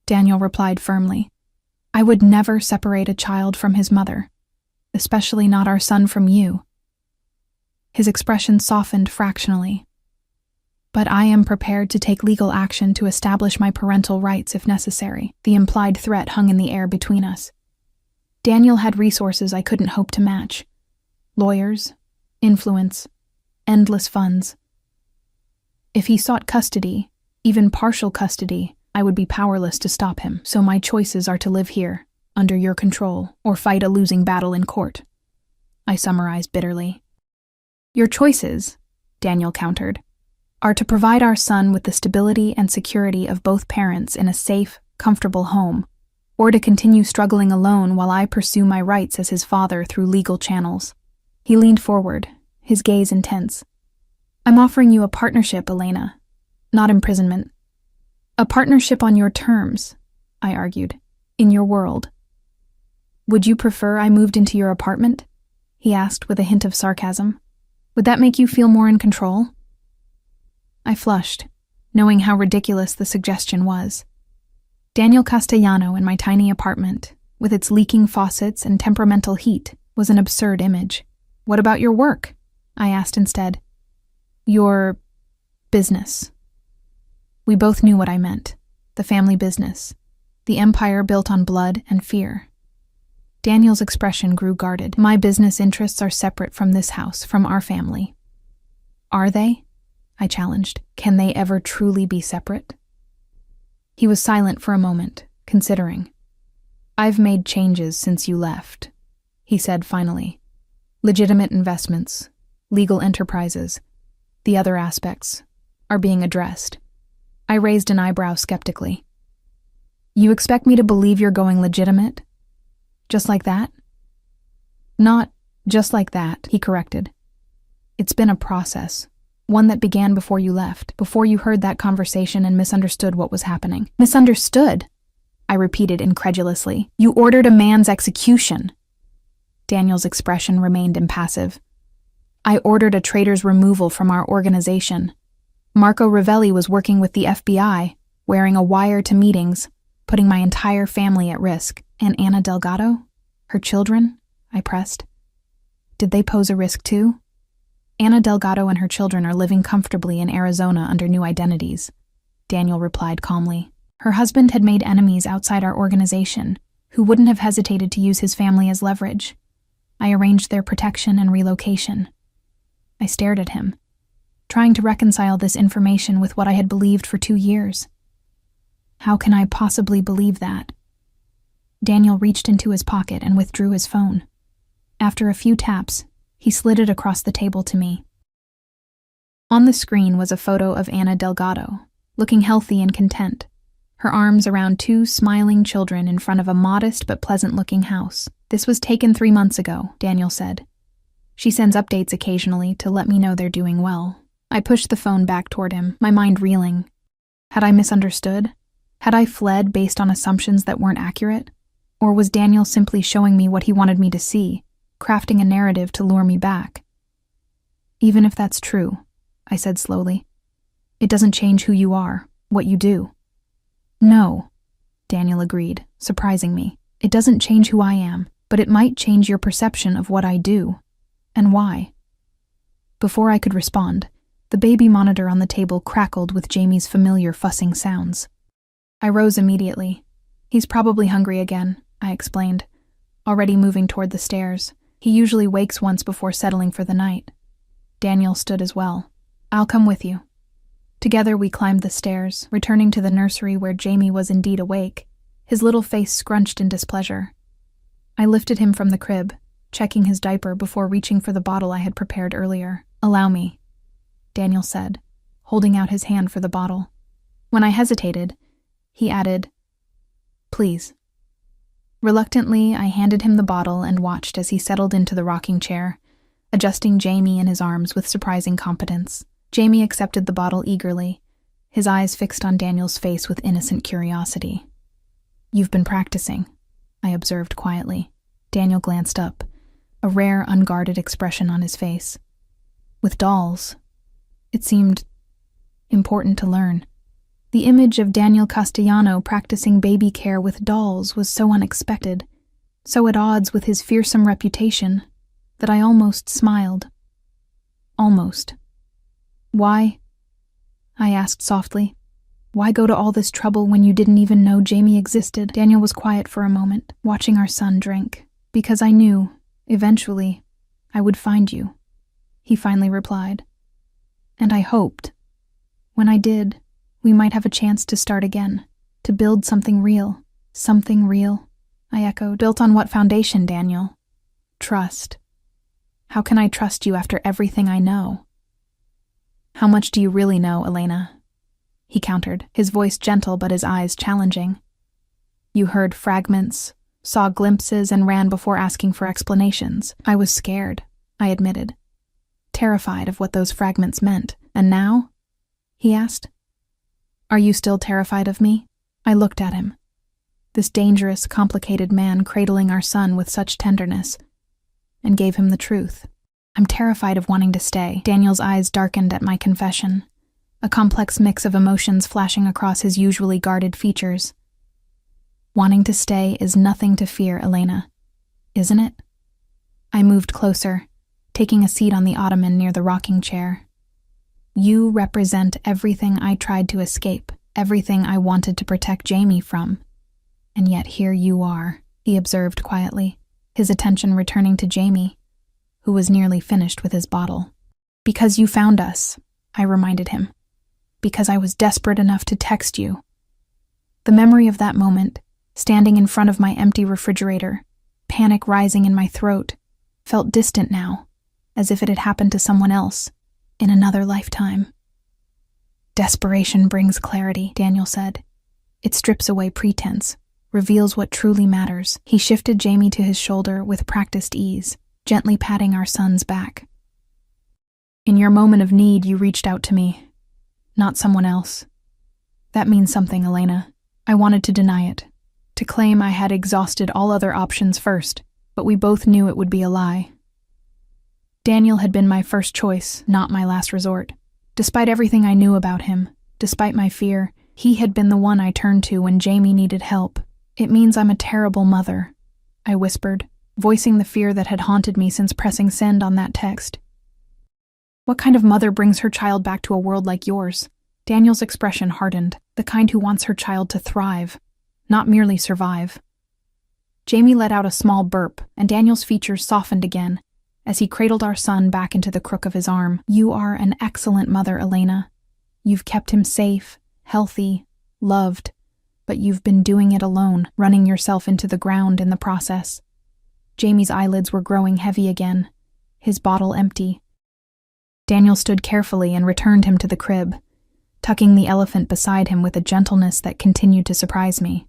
Daniel replied firmly. I would never separate a child from his mother, especially not our son from you. His expression softened fractionally. But I am prepared to take legal action to establish my parental rights if necessary. The implied threat hung in the air between us. Daniel had resources I couldn't hope to match. Lawyers, influence, endless funds. If he sought custody, even partial custody, I would be powerless to stop him. So my choices are to live here, under your control, or fight a losing battle in court. I summarized bitterly. Your choices, Daniel countered, are to provide our son with the stability and security of both parents in a safe, comfortable home, or to continue struggling alone while I pursue my rights as his father through legal channels. He leaned forward, his gaze intense. I'm offering you a partnership, Elena, not imprisonment. A partnership on your terms, I argued, in your world. Would you prefer I moved into your apartment? He asked with a hint of sarcasm. Would that make you feel more in control? I flushed, knowing how ridiculous the suggestion was. Daniel Castellano in my tiny apartment, with its leaking faucets and temperamental heat, was an absurd image. What about your work? I asked instead. Your business. We both knew what I meant. The family business. The empire built on blood and fear. Daniel's expression grew guarded. My business interests are separate from this house, from our family. Are they? I challenged. Can they ever truly be separate? He was silent for a moment, considering. I've made changes since you left, he said finally. Legitimate investments, legal enterprises, the other aspects, are being addressed. I raised an eyebrow skeptically. You expect me to believe you're going legitimate? Just like that? Not just like that, he corrected. It's been a process, one that began before you left, before you heard that conversation and misunderstood what was happening. Misunderstood? I repeated incredulously. You ordered a man's execution. Daniel's expression remained impassive. I ordered a traitor's removal from our organization. Marco Ravelli was working with the FBI, wearing a wire to meetings, putting my entire family at risk. And Ana Delgado? Her children? I pressed. Did they pose a risk too? Ana Delgado and her children are living comfortably in Arizona under new identities, Daniel replied calmly. Her husband had made enemies outside our organization, who wouldn't have hesitated to use his family as leverage. I arranged their protection and relocation. I stared at him, trying to reconcile this information with what I had believed for 2 years. How can I possibly believe that? Daniel reached into his pocket and withdrew his phone. After a few taps, he slid it across the table to me. On the screen was a photo of Ana Delgado, looking healthy and content, her arms around 2 smiling children in front of a modest but pleasant-looking house. This was taken 3 months ago, Daniel said. She sends updates occasionally to let me know they're doing well. I pushed the phone back toward him, my mind reeling. Had I misunderstood? Had I fled based on assumptions that weren't accurate? Or was Daniel simply showing me what he wanted me to see, crafting a narrative to lure me back? Even if that's true, I said slowly, it doesn't change who you are, what you do. No, Daniel agreed, surprising me. It doesn't change who I am, but it might change your perception of what I do, and why. Before I could respond, the baby monitor on the table crackled with Jamie's familiar fussing sounds. I rose immediately. He's probably hungry again, I explained, already moving toward the stairs. He usually wakes once before settling for the night. Daniel stood as well. I'll come with you. Together we climbed the stairs, returning to the nursery where Jamie was indeed awake, his little face scrunched in displeasure. I lifted him from the crib, checking his diaper before reaching for the bottle I had prepared earlier. Allow me, Daniel said, holding out his hand for the bottle. When I hesitated, he added, Please. Reluctantly, I handed him the bottle and watched as he settled into the rocking chair, adjusting Jamie in his arms with surprising competence. Jamie accepted the bottle eagerly, his eyes fixed on Daniel's face with innocent curiosity. You've been practicing, I observed quietly. Daniel glanced up, a rare, unguarded expression on his face. With dolls, it seemed important to learn. The image of Daniel Castellano practicing baby care with dolls was so unexpected, so at odds with his fearsome reputation, that I almost smiled. Almost. Why? I asked softly. Why go to all this trouble when you didn't even know Jamie existed? Daniel was quiet for a moment, watching our son drink. Because I knew, eventually, I would find you, he finally replied. And I hoped. When I did, we might have a chance to start again, to build something real. Something real, I echoed. Built on what foundation, Daniel? Trust. How can I trust you after everything I know? How much do you really know, Elena? He countered, his voice gentle but his eyes challenging. You heard fragments, saw glimpses, and ran before asking for explanations. I was scared, I admitted, terrified of what those fragments meant. And now? He asked. Are you still terrified of me? I looked at him, this dangerous, complicated man cradling our son with such tenderness, and gave him the truth. I'm terrified of wanting to stay. Daniel's eyes darkened at my confession, a complex mix of emotions flashing across his usually guarded features. Wanting to stay is nothing to fear, Elena. Isn't it? I moved closer, taking a seat on the ottoman near the rocking chair. You represent everything I tried to escape, everything I wanted to protect Jamie from. And yet here you are, he observed quietly, his attention returning to Jamie, who was nearly finished with his bottle. Because you found us, I reminded him. Because I was desperate enough to text you. The memory of that moment, standing in front of my empty refrigerator, panic rising in my throat, felt distant now, as if it had happened to someone else, in another lifetime. Desperation brings clarity, Daniel said. It strips away pretense, reveals what truly matters. He shifted Jamie to his shoulder with practiced ease, gently patting our son's back. In your moment of need, you reached out to me, not someone else. That means something, Elena. I wanted to deny it, to claim I had exhausted all other options first, but we both knew it would be a lie. Daniel had been my first choice, not my last resort. Despite everything I knew about him, despite my fear, he had been the one I turned to when Jamie needed help. It means I'm a terrible mother, I whispered, voicing the fear that had haunted me since pressing send on that text. What kind of mother brings her child back to a world like yours? Daniel's expression hardened, the kind who wants her child to thrive, not merely survive. Jamie let out a small burp, and Daniel's features softened again, as he cradled our son back into the crook of his arm. You are an excellent mother, Elena. You've kept him safe, healthy, loved, but you've been doing it alone, running yourself into the ground in the process. Jamie's eyelids were growing heavy again, his bottle empty. Daniel stood carefully and returned him to the crib, tucking the elephant beside him with a gentleness that continued to surprise me.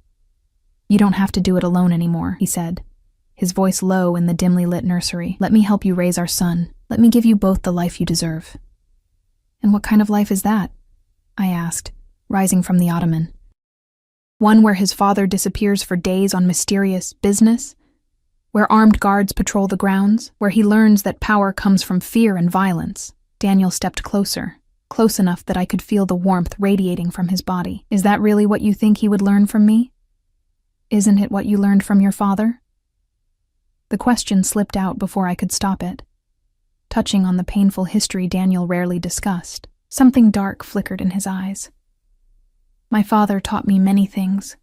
You don't have to do it alone anymore, he said, his voice low in the dimly lit nursery. Let me help you raise our son. Let me give you both the life you deserve. And what kind of life is that? I asked, rising from the ottoman. One where his father disappears for days on mysterious business? Where armed guards patrol the grounds? Where he learns that power comes from fear and violence? Daniel stepped closer, close enough that I could feel the warmth radiating from his body. Is that really what you think he would learn from me? Isn't it what you learned from your father? The question slipped out before I could stop it, touching on the painful history Daniel rarely discussed. Something dark flickered in his eyes. My father taught me many things,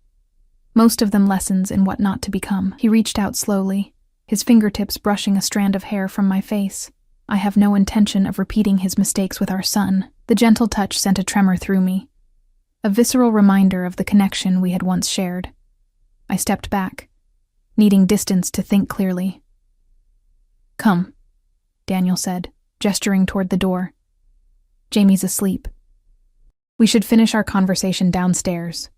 most of them lessons in what not to become. He reached out slowly, his fingertips brushing a strand of hair from my face. I have no intention of repeating his mistakes with our son. The gentle touch sent a tremor through me, a visceral reminder of the connection we had once shared. I stepped back, needing distance to think clearly. Come, Daniel said, gesturing toward the door. Jamie's asleep. We should finish our conversation downstairs.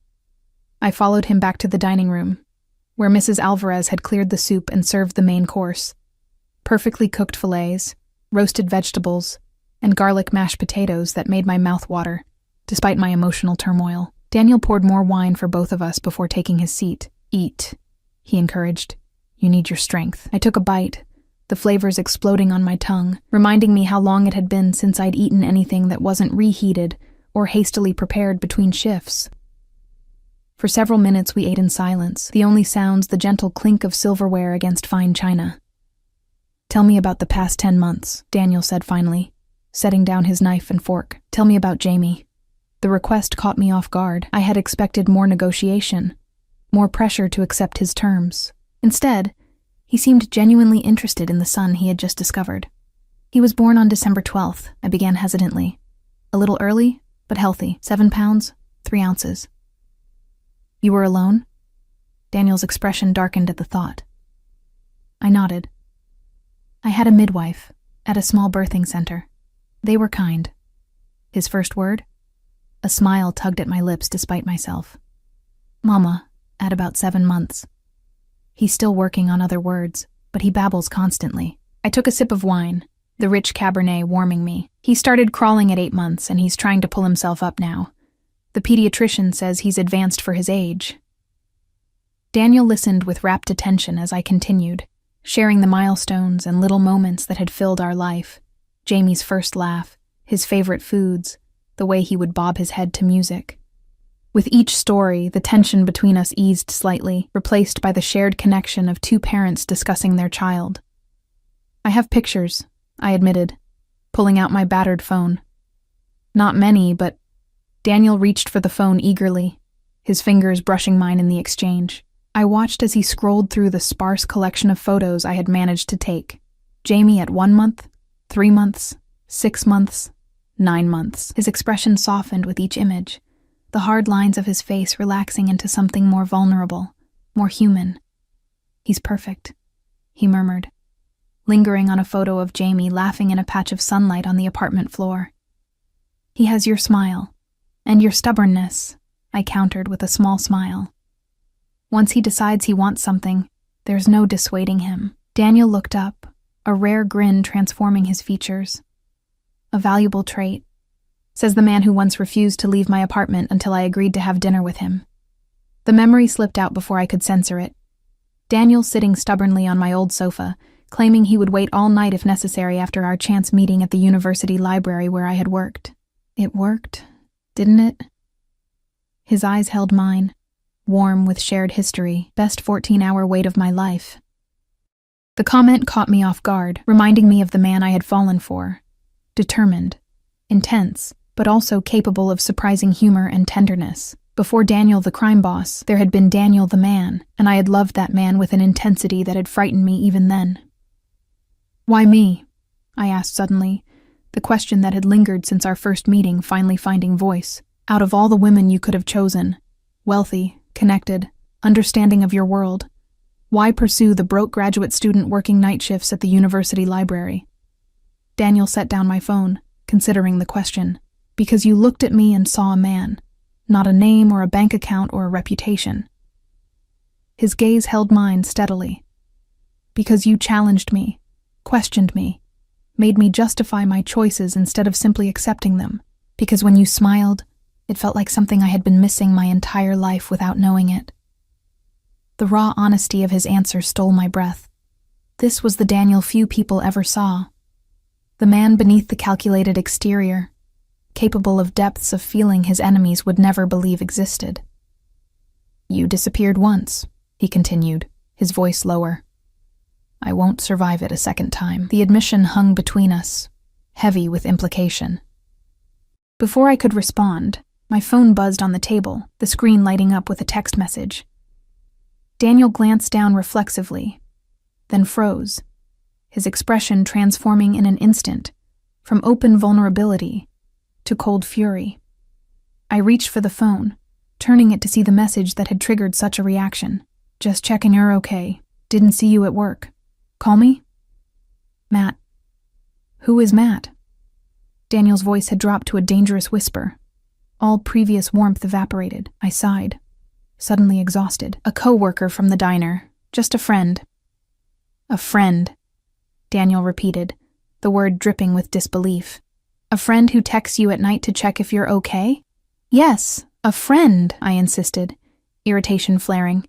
I followed him back to the dining room, where Mrs. Alvarez had cleared the soup and served the main course. Perfectly cooked fillets, roasted vegetables, and garlic mashed potatoes that made my mouth water, despite my emotional turmoil. Daniel poured more wine for both of us before taking his seat. Eat, he encouraged. You need your strength. I took a bite, the flavors exploding on my tongue, reminding me how long it had been since I'd eaten anything that wasn't reheated or hastily prepared between shifts. For several minutes we ate in silence, the only sounds the gentle clink of silverware against fine china. Tell me about the past 10 months, Daniel said finally, setting down his knife and fork. Tell me about Jamie. The request caught me off guard. I had expected more negotiation, more pressure to accept his terms. Instead, he seemed genuinely interested in the son he had just discovered. He was born on December 12th, I began hesitantly. A little early, but healthy. 7 pounds, 3 ounces. You were alone? Daniel's expression darkened at the thought. I nodded. I had a midwife at a small birthing center. They were kind. His first word? A smile tugged at my lips despite myself. Mama, at about 7 months. He's still working on other words, but he babbles constantly. I took a sip of wine, the rich Cabernet warming me. He started crawling at 8 months, and he's trying to pull himself up now. The pediatrician says he's advanced for his age. Daniel listened with rapt attention as I continued, sharing the milestones and little moments that had filled our life. Jamie's first laugh, his favorite foods, the way he would bob his head to music. With each story, the tension between us eased slightly, replaced by the shared connection of two parents discussing their child. "I have pictures," I admitted, pulling out my battered phone. "Not many, but—" Daniel reached for the phone eagerly, his fingers brushing mine in the exchange. I watched as he scrolled through the sparse collection of photos I had managed to take. Jamie at 1 month, 3 months, 6 months, 9 months. His expression softened with each image, the hard lines of his face relaxing into something more vulnerable, more human. "He's perfect," he murmured, lingering on a photo of Jamie laughing in a patch of sunlight on the apartment floor. "He has your smile, and your stubbornness," I countered with a small smile. "Once he decides he wants something, there's no dissuading him." Daniel looked up, a rare grin transforming his features. "A valuable trait," says the man who once refused to leave my apartment until I agreed to have dinner with him. The memory slipped out before I could censor it. Daniel sitting stubbornly on my old sofa, claiming he would wait all night if necessary after our chance meeting at the university library where I had worked. It worked, didn't it? His eyes held mine, warm with shared history, best 14-hour wait of my life. The comment caught me off guard, reminding me of the man I had fallen for. Determined, intense, but also capable of surprising humor and tenderness. Before Daniel the crime boss, there had been Daniel the man, and I had loved that man with an intensity that had frightened me even then. "Why me?" I asked suddenly, the question that had lingered since our first meeting finally finding voice. "Out of all the women you could have chosen, wealthy, connected, understanding of your world, why pursue the broke graduate student working night shifts at the university library?" Daniel set down my phone, considering the question. "Because you looked at me and saw a man, not a name or a bank account or a reputation." His gaze held mine steadily. "Because you challenged me, questioned me, made me justify my choices instead of simply accepting them. Because when you smiled, it felt like something I had been missing my entire life without knowing it." The raw honesty of his answer stole my breath. This was the Daniel few people ever saw. The man beneath the calculated exterior, capable of depths of feeling his enemies would never believe existed. "You disappeared once," he continued, his voice lower. "I won't survive it a second time." The admission hung between us, heavy with implication. Before I could respond, my phone buzzed on the table, the screen lighting up with a text message. Daniel glanced down reflexively, then froze, his expression transforming in an instant, from open vulnerability to cold fury. I reached for the phone, turning it to see the message that had triggered such a reaction. "Just checking you're okay. Didn't see you at work. Call me?" "Matt." "Who is Matt?" Daniel's voice had dropped to a dangerous whisper. All previous warmth evaporated. I sighed, suddenly exhausted. "A co-worker from the diner. Just a friend." "A friend," Daniel repeated, the word dripping with disbelief. "A friend who texts you at night to check if you're okay?" "Yes, a friend," I insisted, irritation flaring.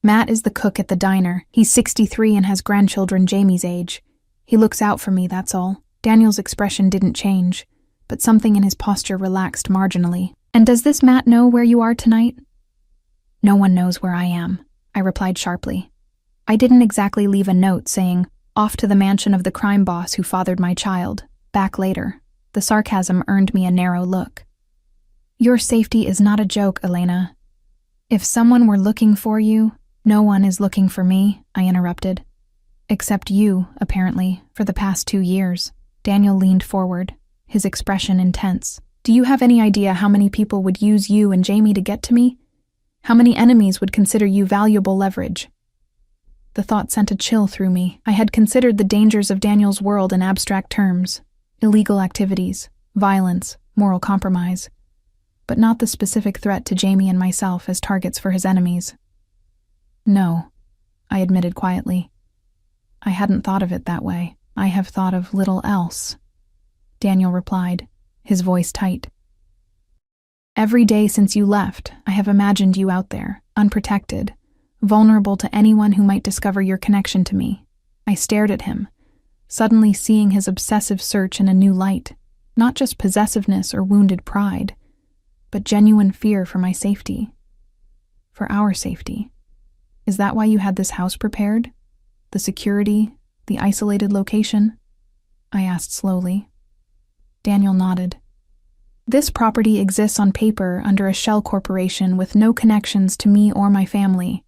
"Matt is the cook at the diner. He's 63 and has grandchildren Jamie's age. He looks out for me, that's all." Daniel's expression didn't change, but something in his posture relaxed marginally. "And does this Matt know where you are tonight?" "No one knows where I am," I replied sharply. I didn't exactly leave a note saying, "Off to the mansion of the crime boss who fathered my child. Back later." The sarcasm earned me a narrow look. "Your safety is not a joke, Elena. If someone were looking for you—" "No one is looking for me," I interrupted. "Except you, apparently, for the past 2 years. Daniel leaned forward, his expression intense. "Do you have any idea how many people would use you and Jamie to get to me? How many enemies would consider you valuable leverage?" The thought sent a chill through me. I had considered the dangers of Daniel's world in abstract terms: illegal activities, violence, moral compromise, but not the specific threat to Jamie and myself as targets for his enemies. "No," I admitted quietly. "I hadn't thought of it that way. I have thought of little else," Daniel replied, his voice tight. "Every day since you left, I have imagined you out there, unprotected, vulnerable to anyone who might discover your connection to me." I stared at him, suddenly seeing his obsessive search in a new light, not just possessiveness or wounded pride, but genuine fear for my safety. For our safety. Is that why you had this house prepared? The security, the isolated location? I asked slowly. Daniel nodded. This property exists on paper under a shell corporation with no connections to me or my family.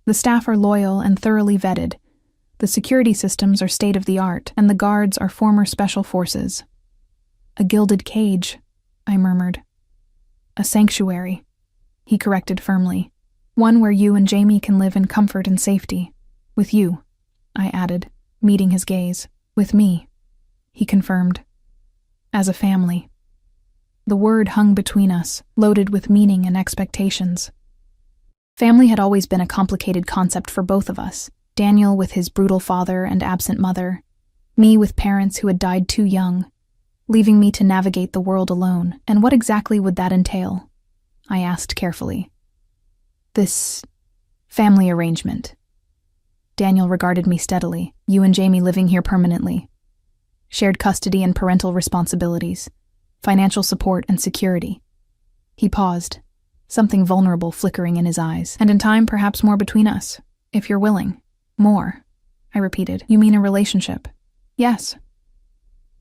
The staff are loyal and thoroughly vetted. The security systems are state-of-the-art, and the guards are former special forces. A gilded cage, I murmured. A sanctuary, he corrected firmly. One where you and Jamie can live in comfort and safety. With you, I added, meeting his gaze. With me, he confirmed. As a family. The word hung between us, loaded with meaning and expectations. Family had always been a complicated concept for both of us. Daniel with his brutal father and absent mother, me with parents who had died too young, leaving me to navigate the world alone. And what exactly would that entail? I asked carefully. This family arrangement. Daniel regarded me steadily. You and Jamie living here permanently. Shared custody and parental responsibilities. Financial support and security. He paused, something vulnerable flickering in his eyes. And in time, perhaps more between us, if you're willing. More, I repeated. You mean a relationship? Yes.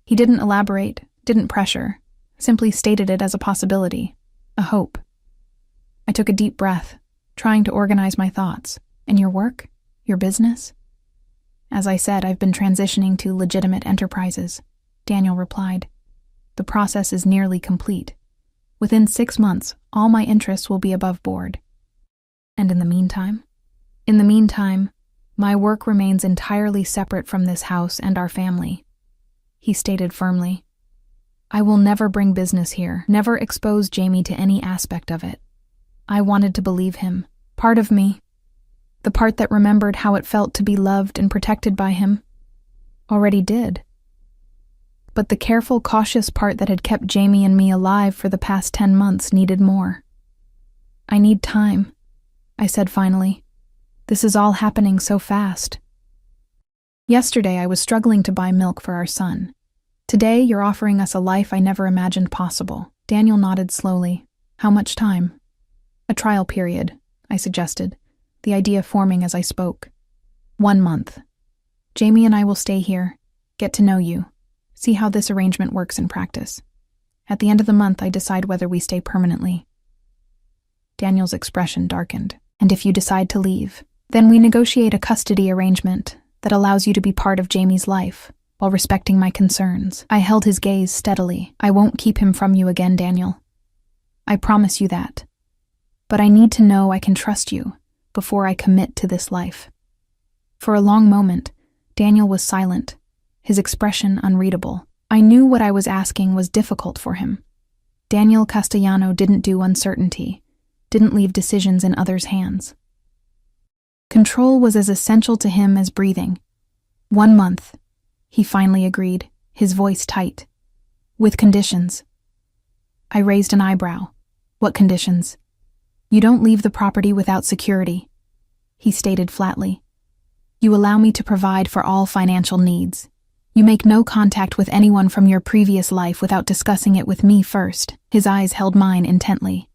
He didn't elaborate, didn't pressure, simply stated it as a possibility, a hope. I took a deep breath, trying to organize my thoughts. And your work? Your business? As I said, I've been transitioning to legitimate enterprises, Daniel replied. The process is nearly complete. Within 6 months, all my interests will be above board. And in the meantime? In the meantime, my work remains entirely separate from this house and our family, he stated firmly. I will never bring business here, never expose Jamie to any aspect of it. I wanted to believe him, part of me, the part that remembered how it felt to be loved and protected by him, already did. But the careful, cautious part that had kept Jamie and me alive for the past 10 months needed more. I need time, I said finally. This is all happening so fast. Yesterday I was struggling to buy milk for our son. Today you're offering us a life I never imagined possible. Daniel nodded slowly. How much time? A trial period, I suggested, the idea forming as I spoke. 1 month. Jamie and I will stay here, get to know you, see how this arrangement works in practice. At the end of the month I decide whether we stay permanently. Daniel's expression darkened. And if you decide to leave, then we negotiate a custody arrangement that allows you to be part of Jamie's life, while respecting my concerns. I held his gaze steadily. I won't keep him from you again, Daniel. I promise you that. But I need to know I can trust you before I commit to this life. For a long moment, Daniel was silent, his expression unreadable. I knew what I was asking was difficult for him. Daniel Castellano didn't do uncertainty, didn't leave decisions in others' hands. Control was as essential to him as breathing. 1 month, he finally agreed, his voice tight. With conditions. I raised an eyebrow. What conditions? You don't leave the property without security, he stated flatly. You allow me to provide for all financial needs. You make no contact with anyone from your previous life without discussing it with me first. His eyes held mine intently.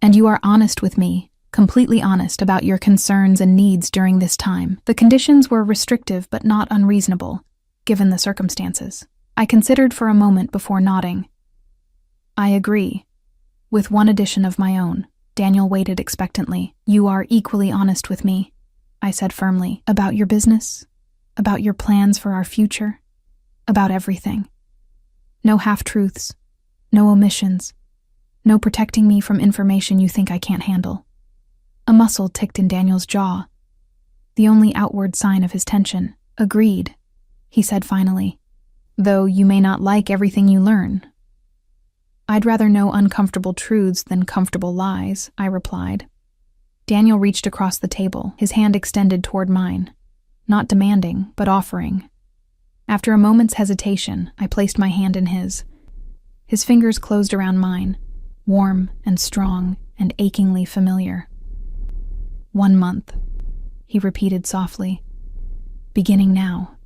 And you are honest with me, completely honest about your concerns and needs during this time. The conditions were restrictive but not unreasonable, given the circumstances. I considered for a moment before nodding. I agree, with one addition of my own. Daniel waited expectantly. You are equally honest with me, I said firmly, about your business, about your plans for our future, about everything. No half-truths, no omissions, no protecting me from information you think I can't handle. A muscle ticked in Daniel's jaw, the only outward sign of his tension. Agreed, he said finally, though you may not like everything you learn. I'd rather know uncomfortable truths than comfortable lies, I replied. Daniel reached across the table, his hand extended toward mine, not demanding, but offering. After a moment's hesitation, I placed my hand in his. His fingers closed around mine, warm and strong and achingly familiar. 1 month, he repeated softly, beginning now.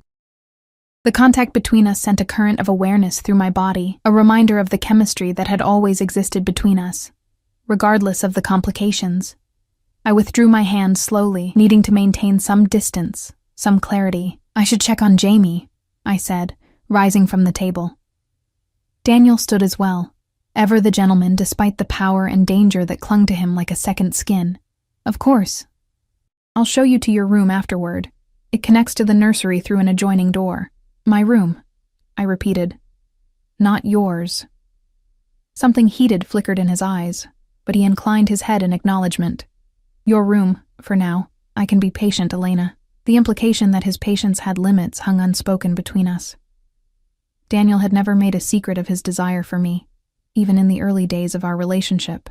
The contact between us sent a current of awareness through my body, a reminder of the chemistry that had always existed between us, regardless of the complications. I withdrew my hand slowly, needing to maintain some distance, some clarity. "I should check on Jamie," I said, rising from the table. Daniel stood as well, ever the gentleman despite the power and danger that clung to him like a second skin. "Of course. I'll show you to your room afterward. It connects to the nursery through an adjoining door." "My room," I repeated. "Not yours." Something heated flickered in his eyes, but he inclined his head in acknowledgement. "Your room, for now. I can be patient, Elena." The implication that his patience had limits hung unspoken between us. Daniel had never made a secret of his desire for me, even in the early days of our relationship.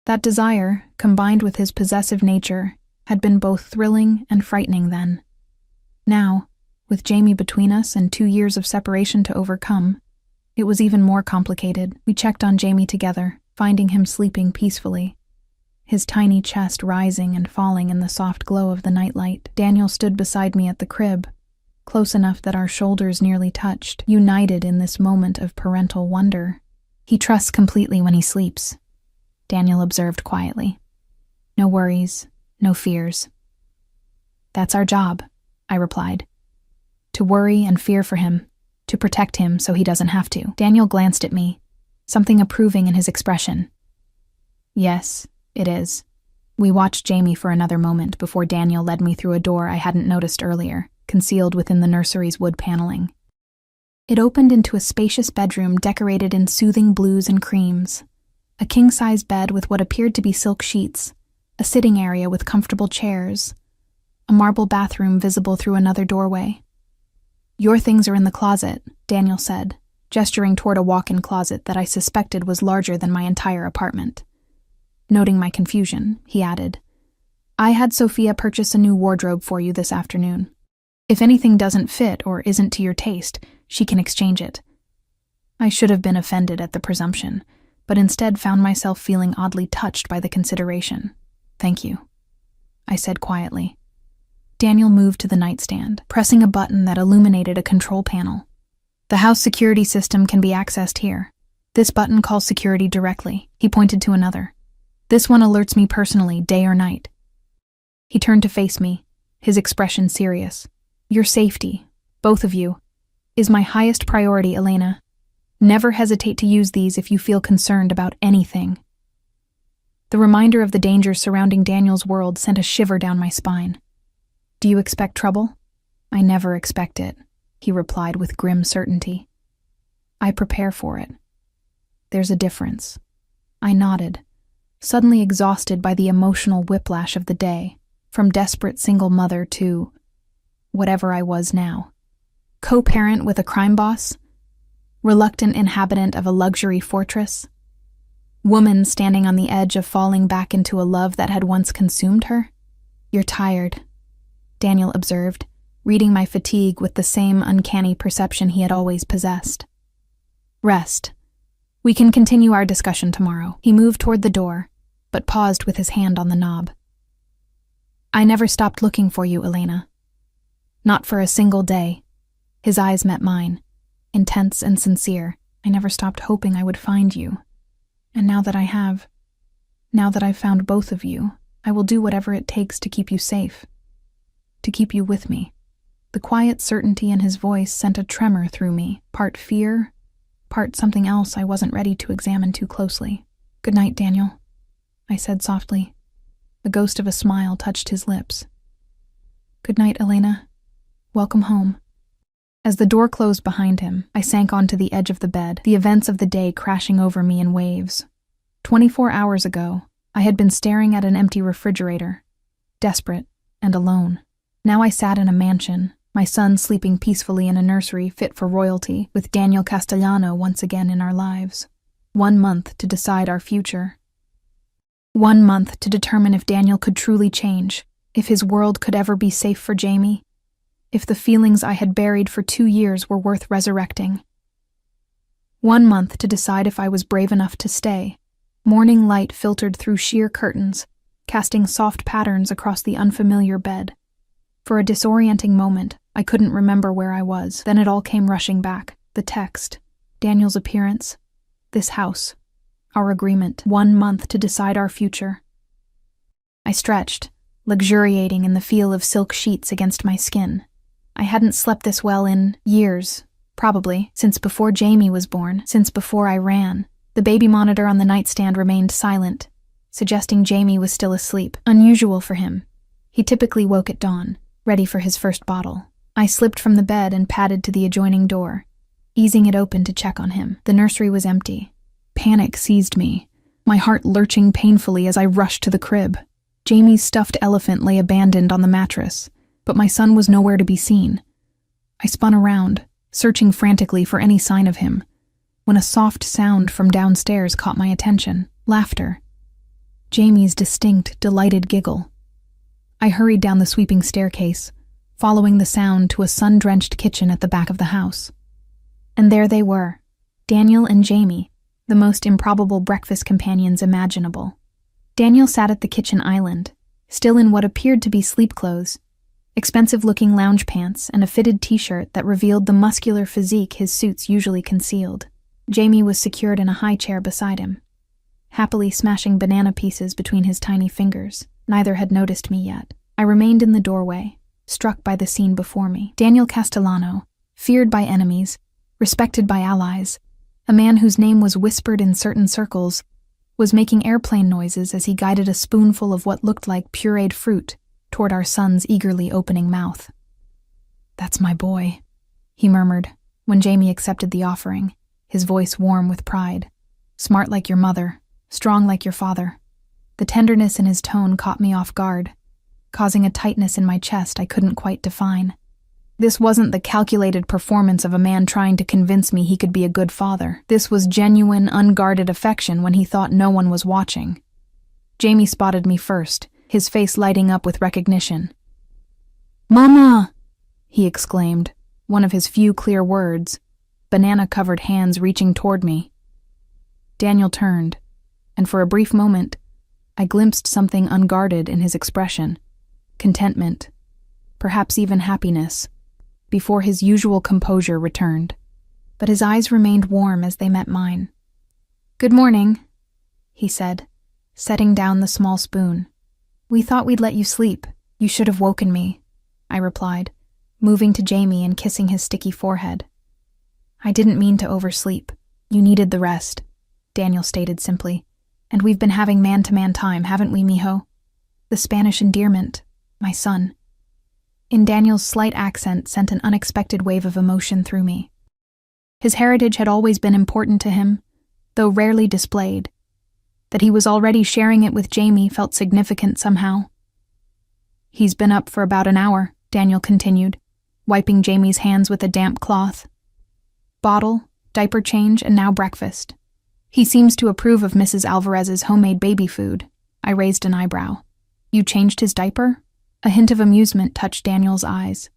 That desire, combined with his possessive nature, had been both thrilling and frightening then. Now, with Jamie between us and 2 years of separation to overcome, it was even more complicated. We checked on Jamie together, finding him sleeping peacefully, his tiny chest rising and falling in the soft glow of the nightlight. Daniel stood beside me at the crib, close enough that our shoulders nearly touched, united in this moment of parental wonder. "He trusts completely when he sleeps," Daniel observed quietly. "No worries, no fears." "That's our job," I replied. "To worry and fear for him, to protect him so he doesn't have to." Daniel glanced at me, something approving in his expression. "Yes, it is." We watched Jamie for another moment before Daniel led me through a door I hadn't noticed earlier, concealed within the nursery's wood paneling. It opened into a spacious bedroom decorated in soothing blues and creams, a king-size bed with what appeared to be silk sheets, a sitting area with comfortable chairs, a marble bathroom visible through another doorway. "Your things are in the closet," Daniel said, gesturing toward a walk-in closet that I suspected was larger than my entire apartment. Noting my confusion, he added, "I had Sophia purchase a new wardrobe for you this afternoon. If anything doesn't fit or isn't to your taste, she can exchange it." I should have been offended at the presumption, but instead found myself feeling oddly touched by the consideration. "Thank you," I said quietly. Daniel moved to the nightstand, pressing a button that illuminated a control panel. "The house security system can be accessed here. This button calls security directly." He pointed to another. "This one alerts me personally, day or night." He turned to face me, his expression serious. "Your safety, both of you, is my highest priority, Elena. Never hesitate to use these if you feel concerned about anything." The reminder of the dangers surrounding Daniel's world sent a shiver down my spine. "Do you expect trouble?" "I never expect it," he replied with grim certainty. "I prepare for it. There's a difference." I nodded, suddenly exhausted by the emotional whiplash of the day, from desperate single mother to whatever I was now. Co-parent with a crime boss? Reluctant inhabitant of a luxury fortress? Woman standing on the edge of falling back into a love that had once consumed her? "You're tired," Daniel observed, reading my fatigue with the same uncanny perception he had always possessed. "Rest. We can continue our discussion tomorrow." He moved toward the door, but paused with his hand on the knob. "I never stopped looking for you, Elena. Not for a single day." His eyes met mine, intense and sincere. "I never stopped hoping I would find you. And now that I've found both of you, I will do whatever it takes to keep you safe. To keep you with me." The quiet certainty in his voice sent a tremor through me, part fear, part something else I wasn't ready to examine too closely. "Good night, Daniel," I said softly. The ghost of a smile touched his lips. "Good night, Elena. Welcome home." As the door closed behind him, I sank onto the edge of the bed, the events of the day crashing over me in waves. 24 hours ago, I had been staring at an empty refrigerator, desperate and alone. Now I sat in a mansion, my son sleeping peacefully in a nursery fit for royalty, with Daniel Castellano once again in our lives. 1 month to decide our future. 1 month to determine if Daniel could truly change, if his world could ever be safe for Jamie, if the feelings I had buried for 2 years were worth resurrecting. 1 month to decide if I was brave enough to stay. Morning light filtered through sheer curtains, casting soft patterns across the unfamiliar bed. For a disorienting moment, I I couldn't remember where I was. Then it all came rushing back. The text, Daniel's appearance, this house, our agreement, 1 month to decide our future. I stretched, luxuriating in the feel of silk sheets against my skin. I hadn't slept this well in years, probably, since before Jamie was born, since before I ran. The baby monitor on the nightstand remained silent, suggesting Jamie was still asleep, unusual for him. He typically woke at dawn, ready for his first bottle. I slipped from the bed and padded to the adjoining door, easing it open to check on him. The nursery was empty. Panic seized me, my heart lurching painfully as I rushed to the crib. Jamie's stuffed elephant lay abandoned on the mattress, but my son was nowhere to be seen. I spun around, searching frantically for any sign of him, when a soft sound from downstairs caught my attention. Laughter. Jamie's distinct, delighted giggle. I hurried down the sweeping staircase, following the sound to a sun-drenched kitchen at the back of the house. And there they were, Daniel and Jamie, the most improbable breakfast companions imaginable. Daniel sat at the kitchen island, still in what appeared to be sleep clothes, expensive-looking lounge pants and a fitted t-shirt that revealed the muscular physique his suits usually concealed. Jamie was secured in a high chair beside him, happily smashing banana pieces between his tiny fingers. Neither had noticed me yet. I remained in the doorway, struck by the scene before me. Daniel Castellano, feared by enemies, respected by allies, a man whose name was whispered in certain circles, was making airplane noises as he guided a spoonful of what looked like pureed fruit toward our son's eagerly opening mouth. "That's my boy," he murmured when Jamie accepted the offering, his voice warm with pride. "Smart like your mother, strong like your father." The tenderness in his tone caught me off guard, causing a tightness in my chest I couldn't quite define. This wasn't the calculated performance of a man trying to convince me he could be a good father. This was genuine, unguarded affection when he thought no one was watching. Jamie spotted me first, his face lighting up with recognition. "Mama!" he exclaimed, one of his few clear words, banana-covered hands reaching toward me. Daniel turned, and for a brief moment, I glimpsed something unguarded in his expression. Contentment, perhaps even happiness, before his usual composure returned. But his eyes remained warm as they met mine. "Good morning," he said, setting down the small spoon. "We thought we'd let you sleep. You should have woken me," I replied, moving to Jamie and kissing his sticky forehead. "I didn't mean to oversleep. You needed the rest," Daniel stated simply. "And we've been having man-to-man time, haven't we, mijo? The Spanish endearment, my son." In Daniel's slight accent sent an unexpected wave of emotion through me. His heritage had always been important to him, though rarely displayed. That he was already sharing it with Jamie felt significant somehow. "He's been up for about an hour," Daniel continued, wiping Jamie's hands with a damp cloth. "Bottle, diaper change, and now breakfast. He seems to approve of Mrs. Alvarez's homemade baby food." I raised an eyebrow. "You changed his diaper?" A hint of amusement touched Daniel's eyes.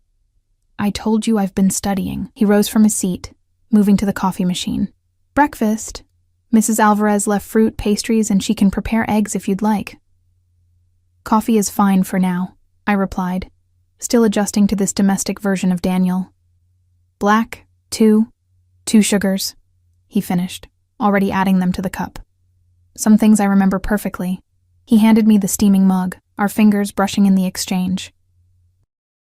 "I told you I've been studying." He rose from his seat, moving to the coffee machine. "Breakfast? Mrs. Alvarez left fruit, pastries, and she can prepare eggs if you'd like." "Coffee is fine for now," I replied, still adjusting to this domestic version of Daniel. "Black, 2 sugars," he finished, already adding them to the cup. Some things I remember perfectly. He handed me the steaming mug, our fingers brushing in the exchange.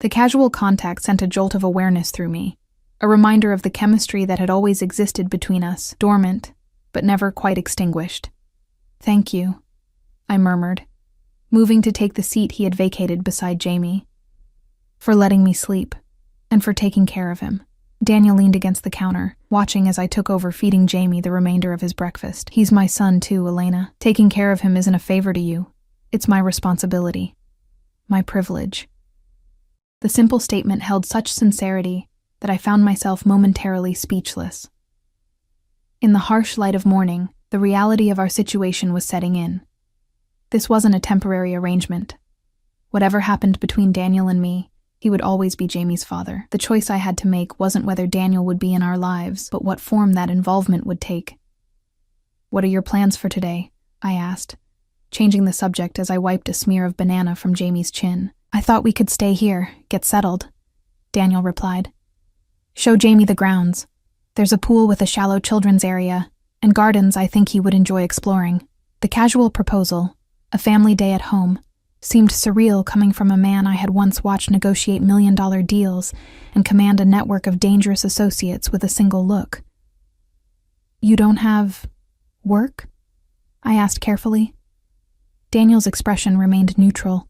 The casual contact sent a jolt of awareness through me, a reminder of the chemistry that had always existed between us, dormant, but never quite extinguished. "Thank you," I murmured, moving to take the seat he had vacated beside Jamie. "For letting me sleep, and for taking care of him." Daniel leaned against the counter, watching as I took over feeding Jamie the remainder of his breakfast. "He's my son too, Elena. Taking care of him isn't a favor to you. It's my responsibility. My privilege." The simple statement held such sincerity that I found myself momentarily speechless. In the harsh light of morning, the reality of our situation was setting in. This wasn't a temporary arrangement. Whatever happened between Daniel and me, he would always be Jamie's father. The choice I had to make wasn't whether Daniel would be in our lives, but what form that involvement would take. "What are your plans for today?" I asked, changing the subject as I wiped a smear of banana from Jamie's chin. "I thought we could stay here, get settled." Daniel replied. Show Jamie the grounds. There's a pool with a shallow children's area, and gardens I think he would enjoy exploring. The casual proposal, a family day at home, seemed surreal coming from a man I had once watched negotiate million-dollar deals and command a network of dangerous associates with a single look. You don't have work? I asked carefully. Daniel's expression remained neutral,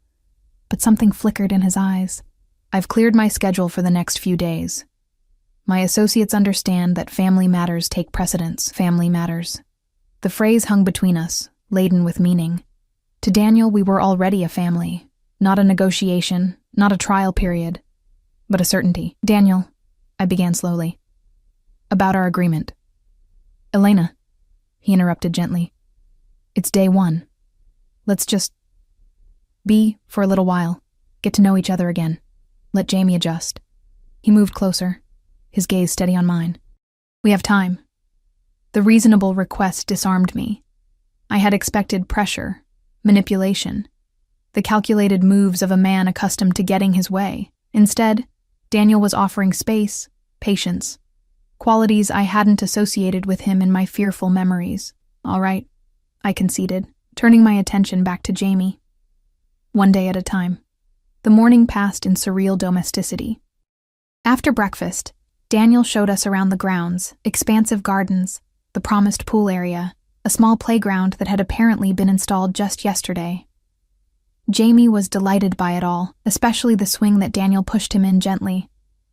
but something flickered in his eyes. I've cleared my schedule for the next few days. My associates understand that family matters take precedence. Family matters. The phrase hung between us, laden with meaning. To Daniel, we were already a family. Not a negotiation, not a trial period, but a certainty. Daniel, I began slowly. About our agreement. Elena, he interrupted gently. It's day one. Let's just be for a little while. Get to know each other again. Let Jamie adjust. He moved closer, his gaze steady on mine. We have time. The reasonable request disarmed me. I had expected pressure, manipulation, the calculated moves of a man accustomed to getting his way. Instead, Daniel was offering space, patience, qualities I hadn't associated with him in my fearful memories. All right, I conceded, turning my attention back to Jamie. One day at a time. The morning passed in surreal domesticity. After breakfast, Daniel showed us around the grounds, expansive gardens, the promised pool area, a small playground that had apparently been installed just yesterday. Jamie was delighted by it all, especially the swing that Daniel pushed him in gently,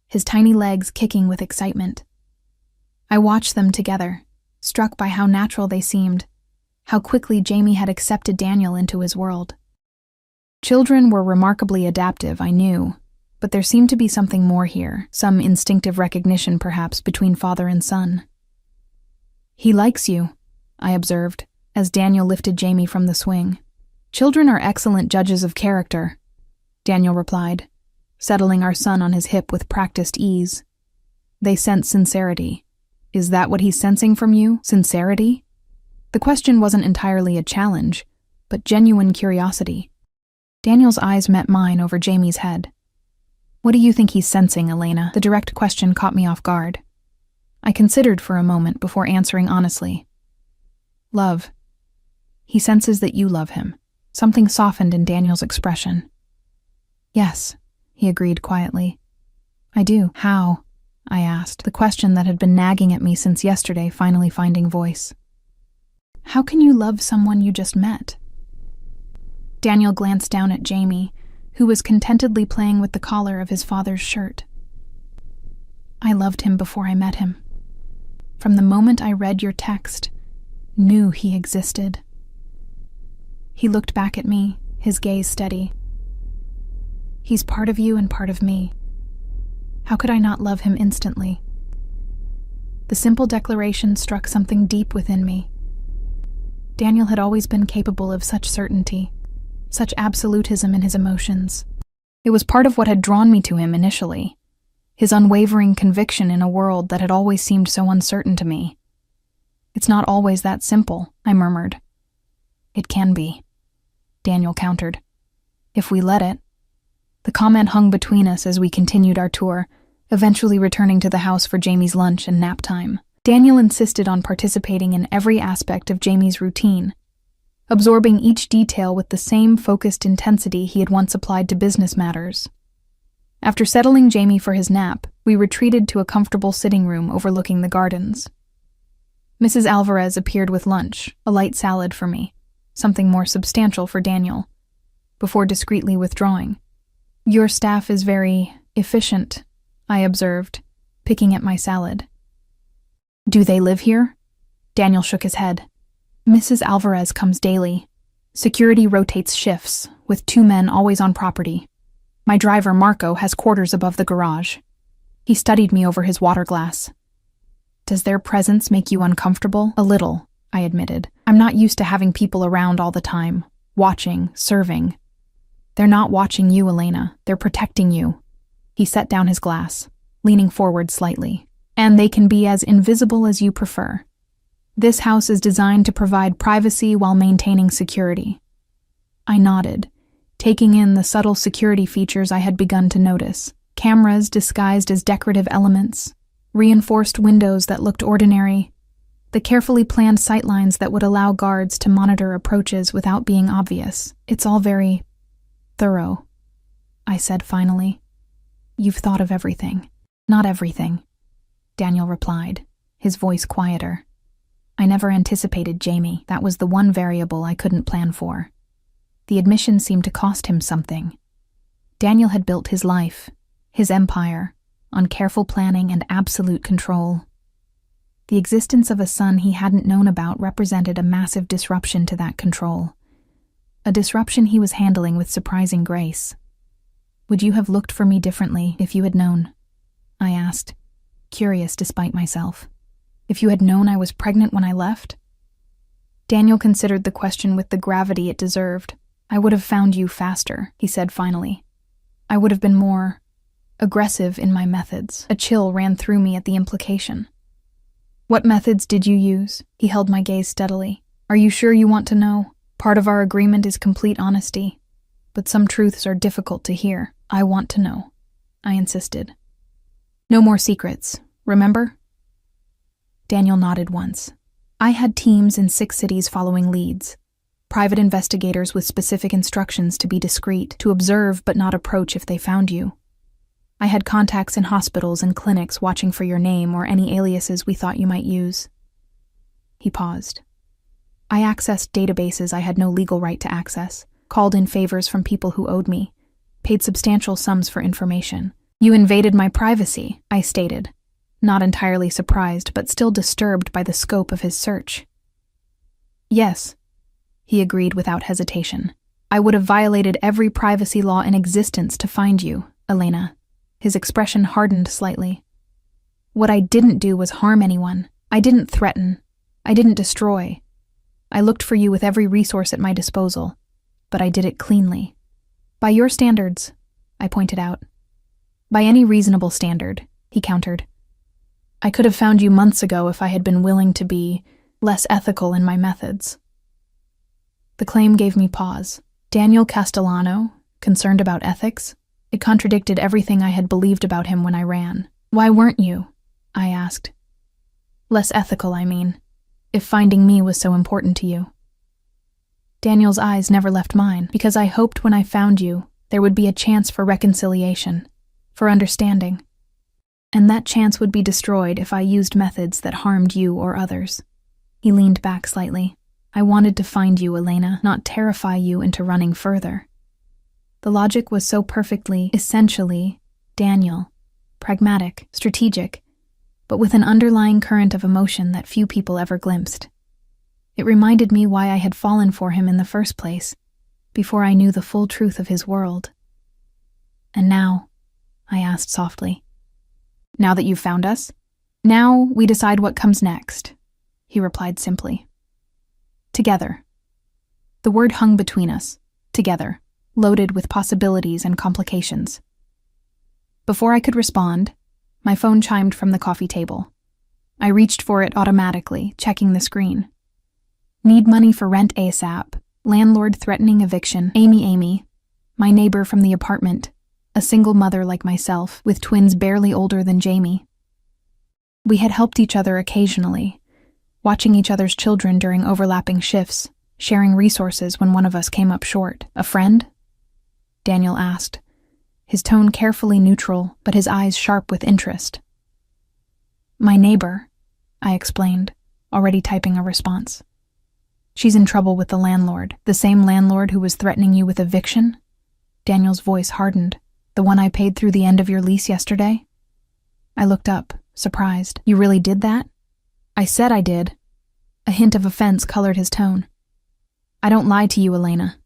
his tiny legs kicking with excitement. I watched them together, struck by how natural they seemed, how quickly Jamie had accepted Daniel into his world. Children were remarkably adaptive, I knew, but there seemed to be something more here, some instinctive recognition perhaps between father and son. He likes you, I observed, as Daniel lifted Jamie from the swing. Children are excellent judges of character, Daniel replied, settling our son on his hip with practiced ease. They sense sincerity. Is that what he's sensing from you? Sincerity? The question wasn't entirely a challenge, but genuine curiosity. Daniel's eyes met mine over Jamie's head. What do you think he's sensing, Elena? The direct question caught me off guard. I considered for a moment before answering honestly. Love. He senses that you love him. Something softened in Daniel's expression. Yes, he agreed quietly. I do. How? I asked, the question that had been nagging at me since yesterday finally finding voice. How can you love someone you just met? Daniel glanced down at Jamie, who was contentedly playing with the collar of his father's shirt. I loved him before I met him. From the moment I read your text, knew he existed. He looked back at me, his gaze steady. He's part of you and part of me. How could I not love him instantly? The simple declaration struck something deep within me. Daniel had always been capable of such certainty, such absolutism in his emotions. It was part of what had drawn me to him initially, his unwavering conviction in a world that had always seemed so uncertain to me. It's not always that simple, I murmured. It can be, Daniel countered. If we let it. The comment hung between us as we continued our tour, eventually returning to the house for Jamie's lunch and nap time. Daniel insisted on participating in every aspect of Jamie's routine, absorbing each detail with the same focused intensity he had once applied to business matters. After settling Jamie for his nap, we retreated to a comfortable sitting room overlooking the gardens. Mrs. Alvarez appeared with lunch, a light salad for me, something more substantial for Daniel, before discreetly withdrawing. Your staff is very efficient, I observed, picking at my salad. Do they live here? Daniel shook his head. Mrs. Alvarez comes daily. Security rotates shifts, with 2 men always on property. My driver, Marco, has quarters above the garage. He studied me over his water glass. Does their presence make you uncomfortable? A little, I admitted. I'm not used to having people around all the time, watching, serving. They're not watching you, Elena. They're protecting you. He set down his glass, leaning forward slightly. And they can be as invisible as you prefer. This house is designed to provide privacy while maintaining security. I nodded, taking in the subtle security features I had begun to notice. Cameras disguised as decorative elements, reinforced windows that looked ordinary, the carefully planned sightlines that would allow guards to monitor approaches without being obvious. It's all very thorough, I said finally. You've thought of everything. Not everything, Daniel replied, his voice quieter. I never anticipated Jamie. That was the one variable I couldn't plan for. The admission seemed to cost him something. Daniel had built his life, his empire, on careful planning and absolute control. The existence of a son he hadn't known about represented a massive disruption to that control. A disruption he was handling with surprising grace. Would you have looked for me differently if you had known? I asked, curious despite myself. If you had known I was pregnant when I left? Daniel considered the question with the gravity it deserved. I would have found you faster, he said finally. I would have been more aggressive in my methods. A chill ran through me at the implication. What methods did you use? He held my gaze steadily. Are you sure you want to know? Part of our agreement is complete honesty, but some truths are difficult to hear. I want to know, I insisted. No more secrets, remember? Daniel nodded once. I had teams in 6 cities following leads. Private investigators with specific instructions to be discreet, to observe but not approach if they found you. I had contacts in hospitals and clinics watching for your name or any aliases we thought you might use. He paused. I accessed databases I had no legal right to access, called in favors from people who owed me, paid substantial sums for information. You invaded my privacy, I stated, not entirely surprised but still disturbed by the scope of his search. Yes, he agreed without hesitation. I would have violated every privacy law in existence to find you, Elena. His expression hardened slightly. What I didn't do was harm anyone. I didn't threaten. I didn't destroy. I looked for you with every resource at my disposal, but I did it cleanly. By your standards, I pointed out. By any reasonable standard, he countered. I could have found you months ago if I had been willing to be less ethical in my methods. The claim gave me pause. Daniel Castellano, concerned about ethics? It contradicted everything I had believed about him when I ran. Why weren't you? I asked. Less ethical, I mean, if finding me was so important to you. Daniel's eyes never left mine, because I hoped when I found you, there would be a chance for reconciliation, for understanding. And that chance would be destroyed if I used methods that harmed you or others. He leaned back slightly. I wanted to find you, Elena, not terrify you into running further. The logic was so perfectly, essentially, Daniel, pragmatic, strategic, but with an underlying current of emotion that few people ever glimpsed. It reminded me why I had fallen for him in the first place, before I knew the full truth of his world. And now, I asked softly, now that you've found us? Now we decide what comes next, he replied simply. Together. The word hung between us, together, loaded with possibilities and complications. Before I could respond, my phone chimed from the coffee table. I reached for it automatically, checking the screen. Need money for rent ASAP. Landlord threatening eviction. Amy, my neighbor from the apartment, a single mother like myself, with twins barely older than Jamie. We had helped each other occasionally, watching each other's children during overlapping shifts, sharing resources when one of us came up short. A friend? Daniel asked, his tone carefully neutral, but his eyes sharp with interest. My neighbor, I explained, already typing a response. She's in trouble with the landlord, the same landlord who was threatening you with eviction? Daniel's voice hardened. The one I paid through the end of your lease yesterday? I looked up, surprised. You really did that? I said I did. A hint of offense colored his tone. I don't lie to you, Elena.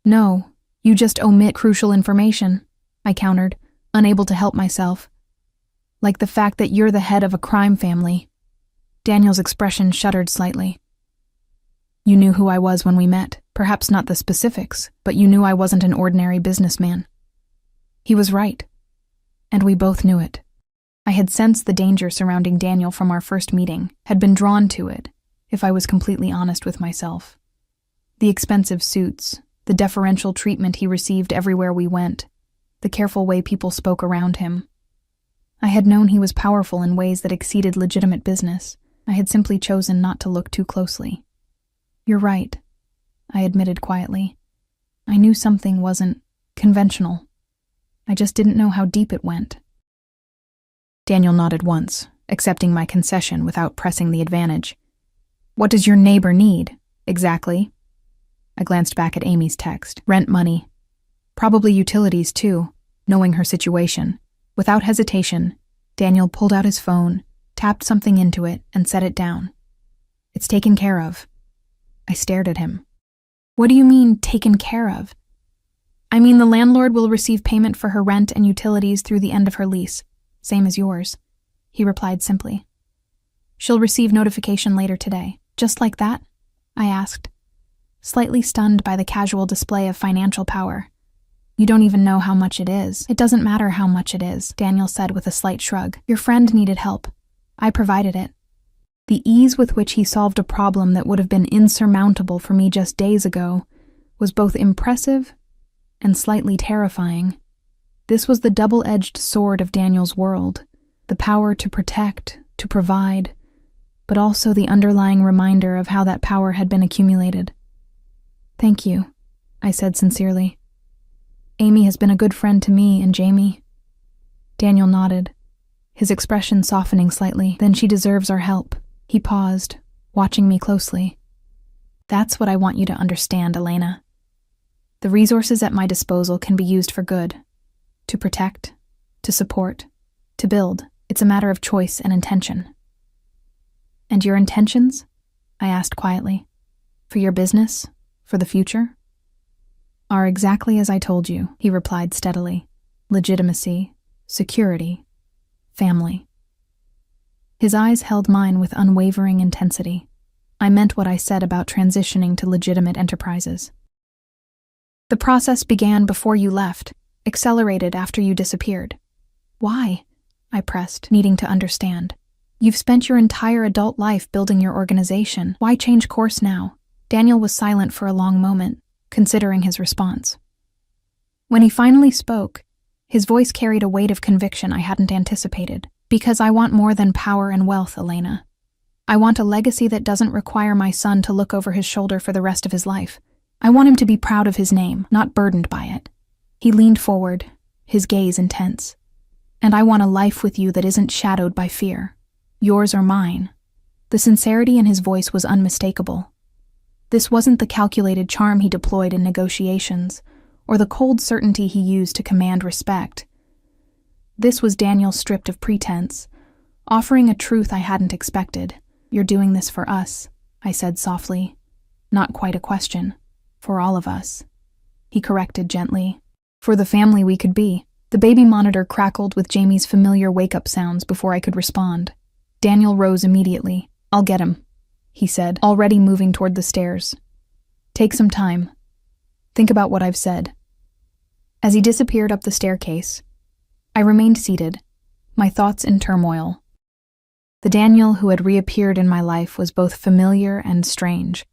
No, you just omit crucial information, I countered, unable to help myself. Like the fact that you're the head of a crime family. Daniel's expression shuddered slightly. You knew who I was when we met, perhaps not the specifics, but you knew I wasn't an ordinary businessman. He was right, and we both knew it. I had sensed the danger surrounding Daniel from our first meeting, had been drawn to it, if I was completely honest with myself. The expensive suits, the deferential treatment he received everywhere we went, the careful way people spoke around him. I had known he was powerful in ways that exceeded legitimate business. I had simply chosen not to look too closely. "You're right," I admitted quietly. I knew something wasn't conventional. I just didn't know how deep it went. Daniel nodded once, accepting my concession without pressing the advantage. "What does your neighbor need, exactly?" I glanced back at Amy's text. "Rent money. Probably utilities, too," knowing her situation. Without hesitation, Daniel pulled out his phone, tapped something into it, and set it down. "It's taken care of." I stared at him. "What do you mean, taken care of?" "I mean the landlord will receive payment for her rent and utilities through the end of her lease, same as yours," he replied simply. "She'll receive notification later today." "Just like that?" I asked, slightly stunned by the casual display of financial power. "You don't even know how much it is." "It doesn't matter how much it is," Daniel said with a slight shrug. "Your friend needed help. I provided it." The ease with which he solved a problem that would have been insurmountable for me just days ago was both impressive and slightly terrifying. This was the double-edged sword of Daniel's world, the power to protect, to provide, but also the underlying reminder of how that power had been accumulated. "Thank you," I said sincerely. "Amy has been a good friend to me and Jamie." Daniel nodded, his expression softening slightly. "Then she deserves our help." He paused, watching me closely. "That's what I want you to understand, Elena. The resources at my disposal can be used for good, to protect, to support, to build. It's a matter of choice and intention." "And your intentions?" I asked quietly. "For your business? For the future?" "Are exactly as I told you," he replied steadily. "Legitimacy, security, family." His eyes held mine with unwavering intensity. I meant what I said about transitioning to legitimate enterprises. "The process began before you left, accelerated after you disappeared." "Why?" I pressed, needing to understand. "You've spent your entire adult life building your organization. Why change course now?" Daniel was silent for a long moment, considering his response. When he finally spoke, his voice carried a weight of conviction I hadn't anticipated. "Because I want more than power and wealth, Elena. I want a legacy that doesn't require my son to look over his shoulder for the rest of his life. I want him to be proud of his name, not burdened by it." He leaned forward, his gaze intense. "And I want a life with you that isn't shadowed by fear. Yours or mine." The sincerity in his voice was unmistakable. This wasn't the calculated charm he deployed in negotiations, or the cold certainty he used to command respect. This was Daniel stripped of pretense, offering a truth I hadn't expected. "You're doing this for us," I said softly. "Not quite a question. For all of us." He corrected gently. "For the family we could be." The baby monitor crackled with Jamie's familiar wake-up sounds before I could respond. Daniel rose immediately. "I'll get him," he said, already moving toward the stairs. "Take some time. Think about what I've said." As he disappeared up the staircase, I remained seated, my thoughts in turmoil. The Daniel who had reappeared in my life was both familiar and strange.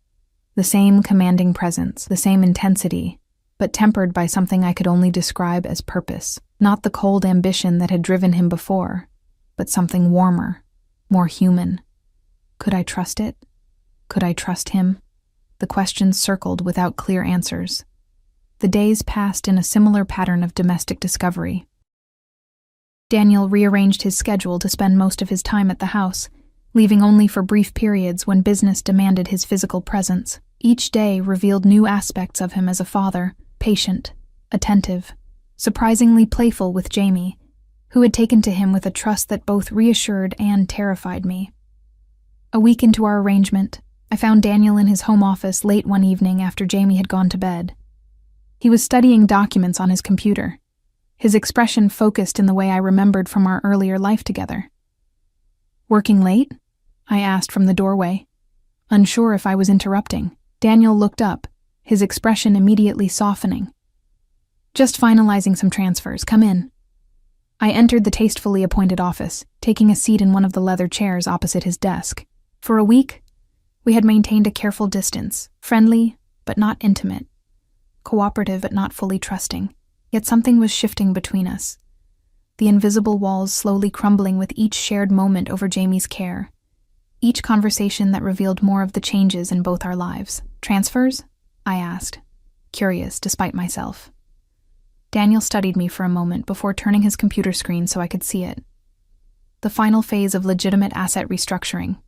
The same commanding presence, the same intensity, but tempered by something I could only describe as purpose. Not the cold ambition that had driven him before, but something warmer, more human. Could I trust it? Could I trust him? The questions circled without clear answers. The days passed in a similar pattern of domestic discovery. Daniel rearranged his schedule to spend most of his time at the house, leaving only for brief periods when business demanded his physical presence. Each day revealed new aspects of him as a father, patient, attentive, surprisingly playful with Jamie, who had taken to him with a trust that both reassured and terrified me. A week into our arrangement, I found Daniel in his home office late one evening after Jamie had gone to bed. He was studying documents on his computer, his expression focused in the way I remembered from our earlier life together. "Working late?" I asked from the doorway, unsure if I was interrupting. Daniel looked up, his expression immediately softening. "Just finalizing some transfers. Come in." I entered the tastefully appointed office, taking a seat in one of the leather chairs opposite his desk. For a week, we had maintained a careful distance, friendly but not intimate, cooperative but not fully trusting. Yet something was shifting between us, the invisible walls slowly crumbling with each shared moment over Jamie's care, each conversation that revealed more of the changes in both our lives. Transfers? I asked, curious despite myself. Daniel studied me for a moment before turning his computer screen so I could see it. The final phase of legitimate asset restructuring.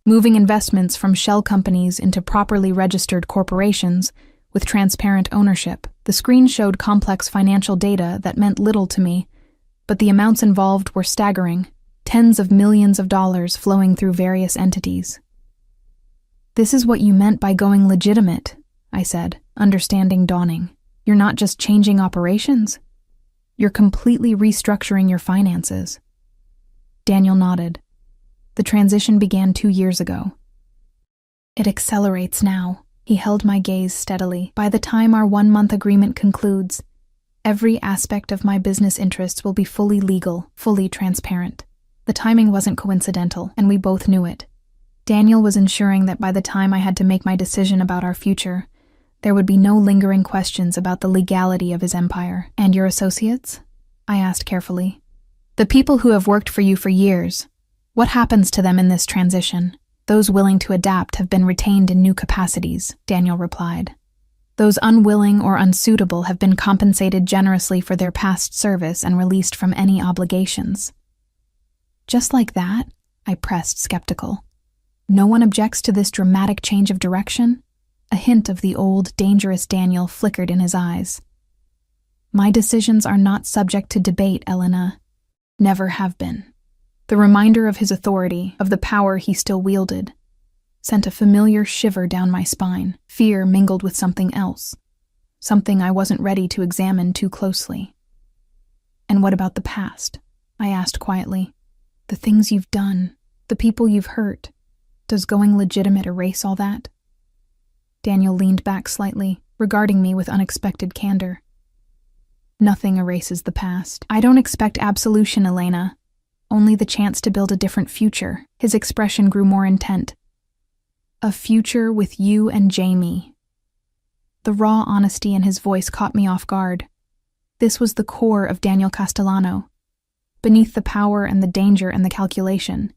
Moving investments from shell companies into properly registered corporations with transparent ownership. The screen showed complex financial data that meant little to me, but the amounts involved were staggering, tens of millions of dollars flowing through various entities. "This is what you meant by going legitimate," I said, understanding dawning. "You're not just changing operations. You're completely restructuring your finances." Daniel nodded. "The transition began 2 years ago. It accelerates now." He held my gaze steadily. "By the time our 1-month agreement concludes, every aspect of my business interests will be fully legal, fully transparent." The timing wasn't coincidental, and we both knew it. Daniel was ensuring that by the time I had to make my decision about our future, there would be no lingering questions about the legality of his empire. "And your associates?" I asked carefully. "The people who have worked for you for years. What happens to them in this transition?" "Those willing to adapt have been retained in new capacities," Daniel replied. "Those unwilling or unsuitable have been compensated generously for their past service and released from any obligations." "Just like that?" I pressed, skeptical. "No one objects to this dramatic change of direction?" A hint of the old, dangerous Daniel flickered in his eyes. "My decisions are not subject to debate, Elena. Never have been." The reminder of his authority, of the power he still wielded, sent a familiar shiver down my spine. Fear mingled with something else, something I wasn't ready to examine too closely. "And what about the past?" I asked quietly. "The things you've done, the people you've hurt. Does going legitimate erase all that?" Daniel leaned back slightly, regarding me with unexpected candor. "Nothing erases the past. I don't expect absolution, Elena. Only the chance to build a different future." His expression grew more intent. "A future with you and Jamie." The raw honesty in his voice caught me off guard. This was the core of Daniel Castellano. Beneath the power and the danger and the calculation,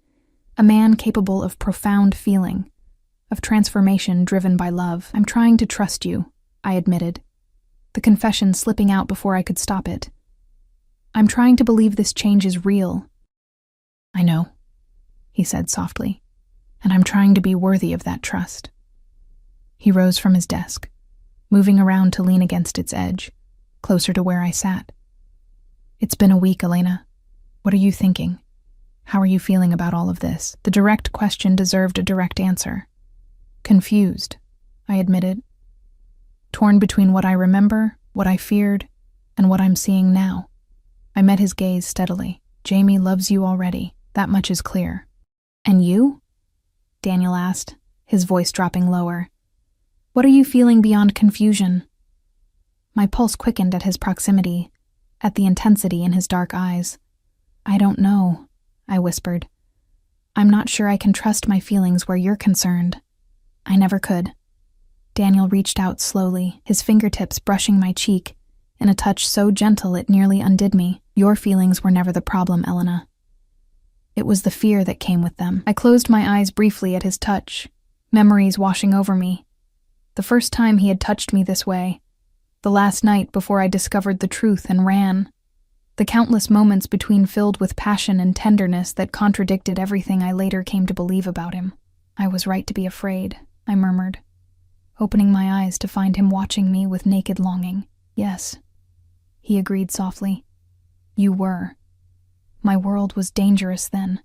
a man capable of profound feeling, of transformation driven by love. "I'm trying to trust you," I admitted, the confession slipping out before I could stop it. "I'm trying to believe this change is real." "I know," he said softly, "and I'm trying to be worthy of that trust." He rose from his desk, moving around to lean against its edge, closer to where I sat. "It's been a week, Elena. What are you thinking? How are you feeling about all of this?" The direct question deserved a direct answer. "Confused," I admitted. "Torn between what I remember, what I feared, and what I'm seeing now." I met his gaze steadily. "Jamie loves you already. That much is clear." "And you?" Daniel asked, his voice dropping lower. "What are you feeling beyond confusion?" My pulse quickened at his proximity, at the intensity in his dark eyes. "I don't know," I whispered. "I'm not sure I can trust my feelings where you're concerned. I never could." Daniel reached out slowly, his fingertips brushing my cheek, in a touch so gentle it nearly undid me. "Your feelings were never the problem, Elena. It was the fear that came with them." I closed my eyes briefly at his touch, memories washing over me. The first time he had touched me this way, the last night before I discovered the truth and ran, the countless moments between filled with passion and tenderness that contradicted everything I later came to believe about him. "I was right to be afraid," I murmured, opening my eyes to find him watching me with naked longing. "Yes," he agreed softly. "You were. My world was dangerous then,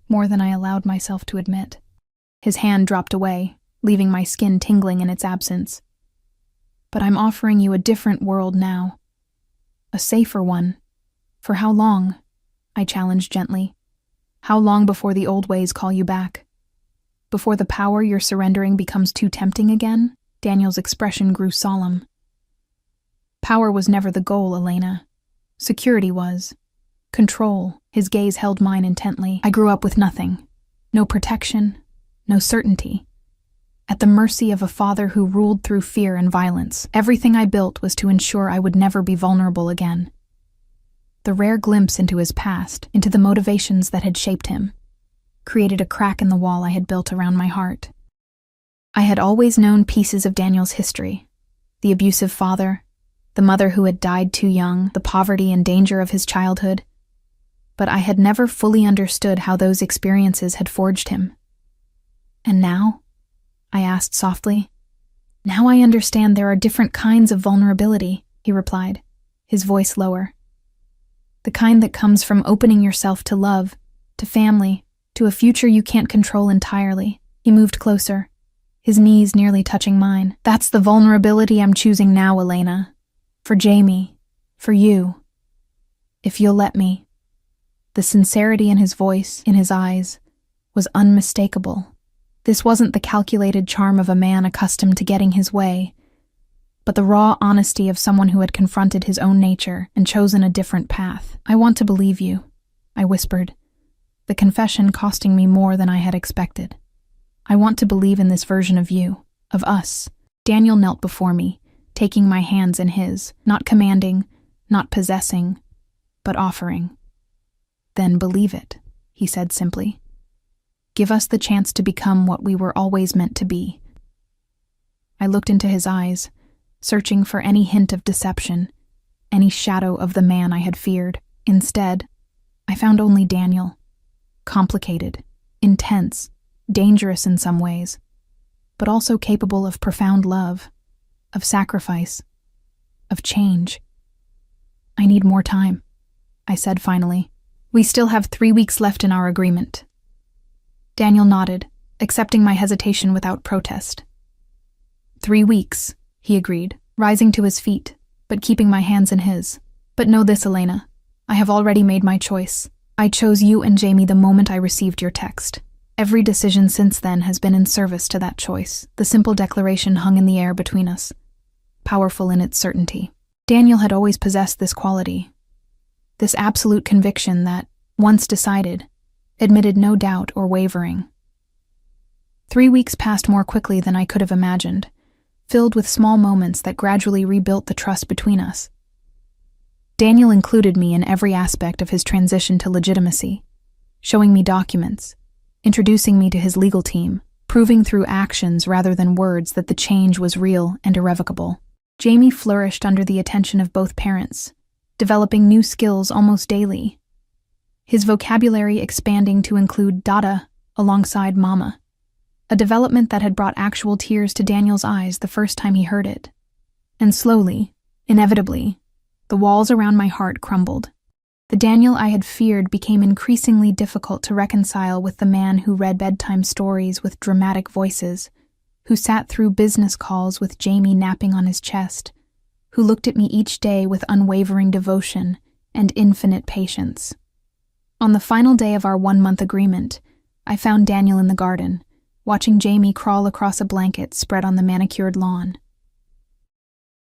more than I allowed myself to admit." His hand dropped away, leaving my skin tingling in its absence. "But I'm offering you a different world now. A safer one. For how long?" I challenged gently. "How long before the old ways call you back? Before the power you're surrendering becomes too tempting again?" Daniel's expression grew solemn. "Power was never the goal, Elena. Security was. Control." His gaze held mine intently. "I grew up with nothing. No protection, no certainty. at the mercy of a father who ruled through fear and violence. Everything I built was to ensure I would never be vulnerable again. The rare glimpse into his past, into the motivations that had shaped him, created a crack in the wall I had built around my heart. I had always known pieces of Daniel's history: the abusive father, the mother who had died too young, the poverty and danger of his childhood. But I had never fully understood how those experiences had forged him. And now? I asked softly. Now I understand there are different kinds of vulnerability, he replied, his voice lower. The kind that comes from opening yourself to love, to family, to a future you can't control entirely. He moved closer, his knees nearly touching mine. That's the vulnerability I'm choosing now, Elena. For Jamie, for you. If you'll let me. The sincerity in his voice, in his eyes, was unmistakable. This wasn't the calculated charm of a man accustomed to getting his way, but the raw honesty of someone who had confronted his own nature and chosen a different path. I want to believe you, I whispered, the confession costing me more than I had expected. I want to believe in this version of you, of us. Daniel knelt before me, taking my hands in his, not commanding, not possessing, but offering. Then believe it, he said simply. Give us the chance to become what we were always meant to be. I looked into his eyes, searching for any hint of deception, any shadow of the man I had feared. Instead, I found only Daniel. Complicated, intense, dangerous in some ways, but also capable of profound love, of sacrifice, of change. I need more time, I said finally. We still have 3 weeks left in our agreement. Daniel nodded, accepting my hesitation without protest. 3 weeks, he agreed, rising to his feet, but keeping my hands in his. But know this, Elena. I have already made my choice. I chose you and Jamie the moment I received your text. Every decision since then has been in service to that choice. The simple declaration hung in the air between us, powerful in its certainty. Daniel had always possessed this quality, this absolute conviction that, once decided, admitted no doubt or wavering. 3 weeks passed more quickly than I could have imagined, filled with small moments that gradually rebuilt the trust between us. Daniel included me in every aspect of his transition to legitimacy, showing me documents, introducing me to his legal team, proving through actions rather than words that the change was real and irrevocable. Jamie flourished under the attention of both parents, developing new skills almost daily, his vocabulary expanding to include dada alongside mama, a development that had brought actual tears to Daniel's eyes the first time he heard it. And slowly, inevitably, the walls around my heart crumbled. The Daniel I had feared became increasingly difficult to reconcile with the man who read bedtime stories with dramatic voices, who sat through business calls with Jamie napping on his chest, who looked at me each day with unwavering devotion and infinite patience. On the final day of our 1-month agreement, I found Daniel in the garden, watching Jamie crawl across a blanket spread on the manicured lawn.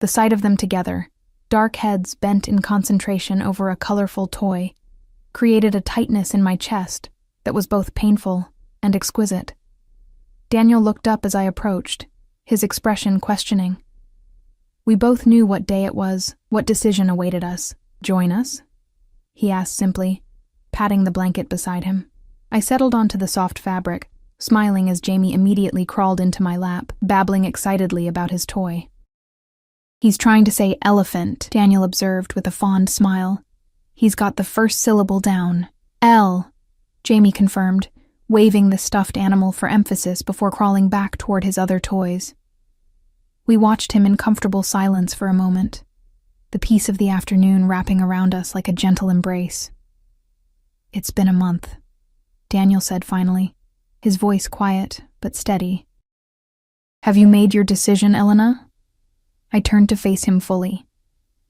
The sight of them together, dark heads bent in concentration over a colorful toy, created a tightness in my chest that was both painful and exquisite. Daniel looked up as I approached, his expression questioning. We both knew what day it was, what decision awaited us. Join us? He asked simply, patting the blanket beside him. I settled onto the soft fabric, smiling as Jamie immediately crawled into my lap, babbling excitedly about his toy. He's trying to say elephant, Daniel observed with a fond smile. He's got the first syllable down. L, Jamie confirmed, waving the stuffed animal for emphasis before crawling back toward his other toys. We watched him in comfortable silence for a moment, the peace of the afternoon wrapping around us like a gentle embrace. It's been a month, Daniel said finally, his voice quiet but steady. Have you made your decision, Elena? I turned to face him fully,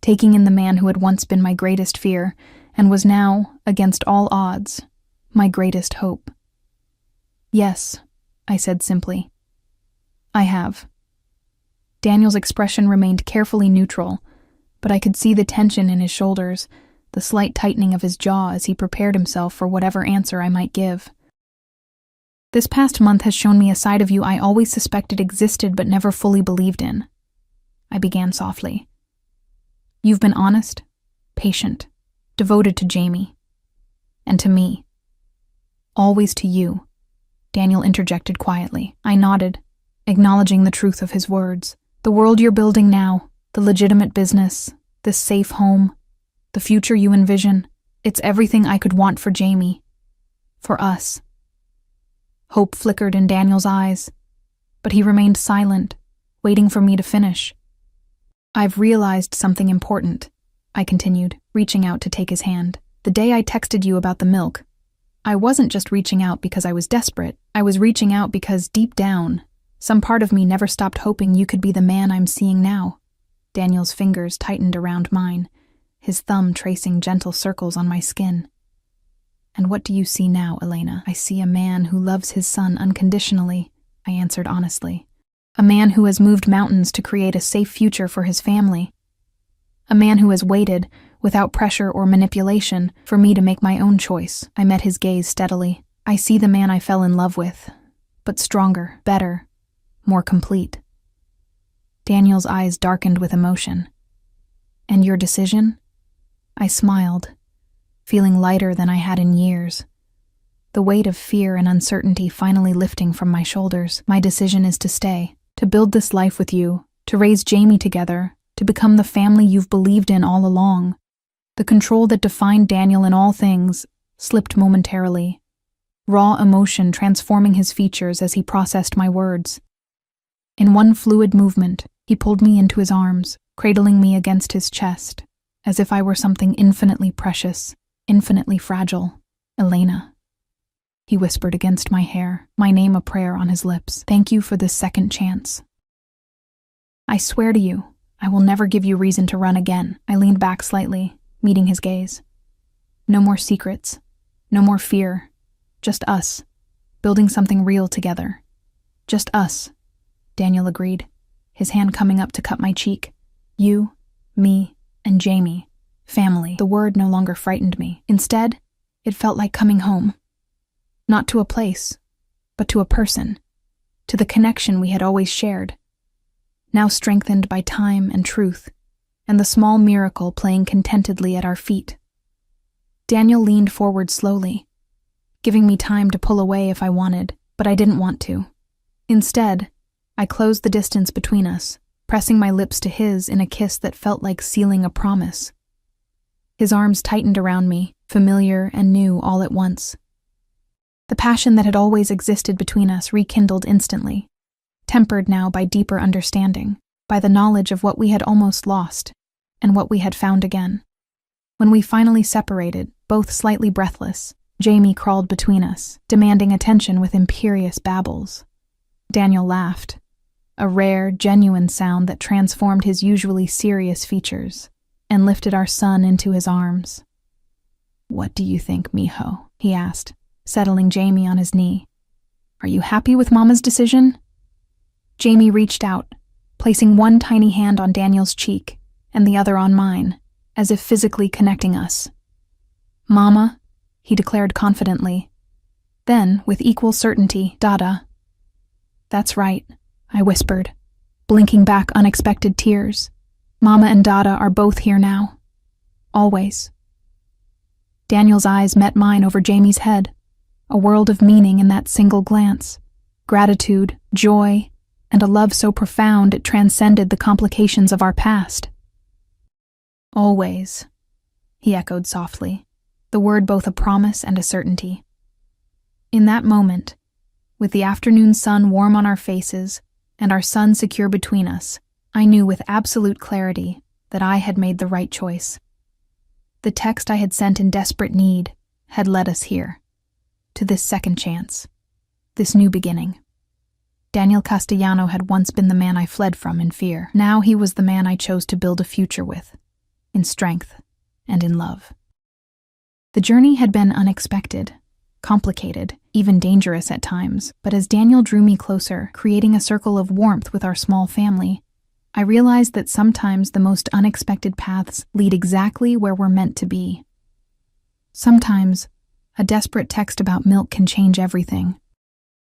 taking in the man who had once been my greatest fear and was now, against all odds, my greatest hope. Yes, I said simply. I have. Daniel's expression remained carefully neutral, but I could see the tension in his shoulders, the slight tightening of his jaw as he prepared himself for whatever answer I might give. This past month has shown me a side of you I always suspected existed but never fully believed in. I began softly. You've been honest, patient, devoted to Jamie. And to me. Always to you, Daniel interjected quietly. I nodded, acknowledging the truth of his words. The world you're building now, the legitimate business, this safe home, the future you envision, it's everything I could want for Jamie. For us. Hope flickered in Daniel's eyes, but he remained silent, waiting for me to finish. I've realized something important, I continued, reaching out to take his hand. The day I texted you about the milk, I wasn't just reaching out because I was desperate. I was reaching out because deep down, some part of me never stopped hoping you could be the man I'm seeing now. Daniel's fingers tightened around mine, his thumb tracing gentle circles on my skin. And what do you see now, Elena? I see a man who loves his son unconditionally, I answered honestly. A man who has moved mountains to create a safe future for his family. A man who has waited, without pressure or manipulation, for me to make my own choice. I met his gaze steadily. I see the man I fell in love with, but stronger, better, more complete. Daniel's eyes darkened with emotion. And your decision? I smiled, feeling lighter than I had in years. The weight of fear and uncertainty finally lifting from my shoulders. My decision is to stay, to build this life with you, to raise Jamie together, to become the family you've believed in all along. The control that defined Daniel in all things slipped momentarily, raw emotion transforming his features as he processed my words. In one fluid movement, he pulled me into his arms, cradling me against his chest, as if I were something infinitely precious, infinitely fragile. Elena. He whispered against my hair, my name a prayer on his lips. Thank you for this second chance. I swear to you, I will never give you reason to run again. I leaned back slightly, meeting his gaze. No more secrets, no more fear, just us, building something real together. Just us, Daniel agreed, his hand coming up to cut my cheek. You, me, and Jamie, family. The word no longer frightened me. Instead, it felt like coming home. Not to a place, but to a person, to the connection we had always shared, now strengthened by time and truth, and the small miracle playing contentedly at our feet. Daniel leaned forward slowly, giving me time to pull away if I wanted, but I didn't want to. Instead, I closed the distance between us, pressing my lips to his in a kiss that felt like sealing a promise. His arms tightened around me, familiar and new all at once. The passion that had always existed between us rekindled instantly, tempered now by deeper understanding, by the knowledge of what we had almost lost, and what we had found again. When we finally separated, both slightly breathless, Jamie crawled between us, demanding attention with imperious babbles. Daniel laughed, a rare, genuine sound that transformed his usually serious features, and lifted our son into his arms. What do you think, mijo? He asked, settling Jamie on his knee. Are you happy with Mama's decision? Jamie reached out, placing one tiny hand on Daniel's cheek and the other on mine, as if physically connecting us. Mama, he declared confidently. Then, with equal certainty, Dada. That's right, I whispered, blinking back unexpected tears. Mama and Dada are both here now. Always. Daniel's eyes met mine over Jamie's head, a world of meaning in that single glance. Gratitude, joy, and a love so profound it transcended the complications of our past. Always, he echoed softly, the word both a promise and a certainty. In that moment, with the afternoon sun warm on our faces and our son secure between us, I knew with absolute clarity that I had made the right choice. The text I had sent in desperate need had led us here, to this second chance, this new beginning. Daniel Castellano had once been the man I fled from in fear. Now he was the man I chose to build a future with, in strength and in love. The journey had been unexpected, complicated, even dangerous at times, but as Daniel drew me closer, creating a circle of warmth with our small family, I realized that sometimes the most unexpected paths lead exactly where we're meant to be. Sometimes, a desperate text about milk can change everything.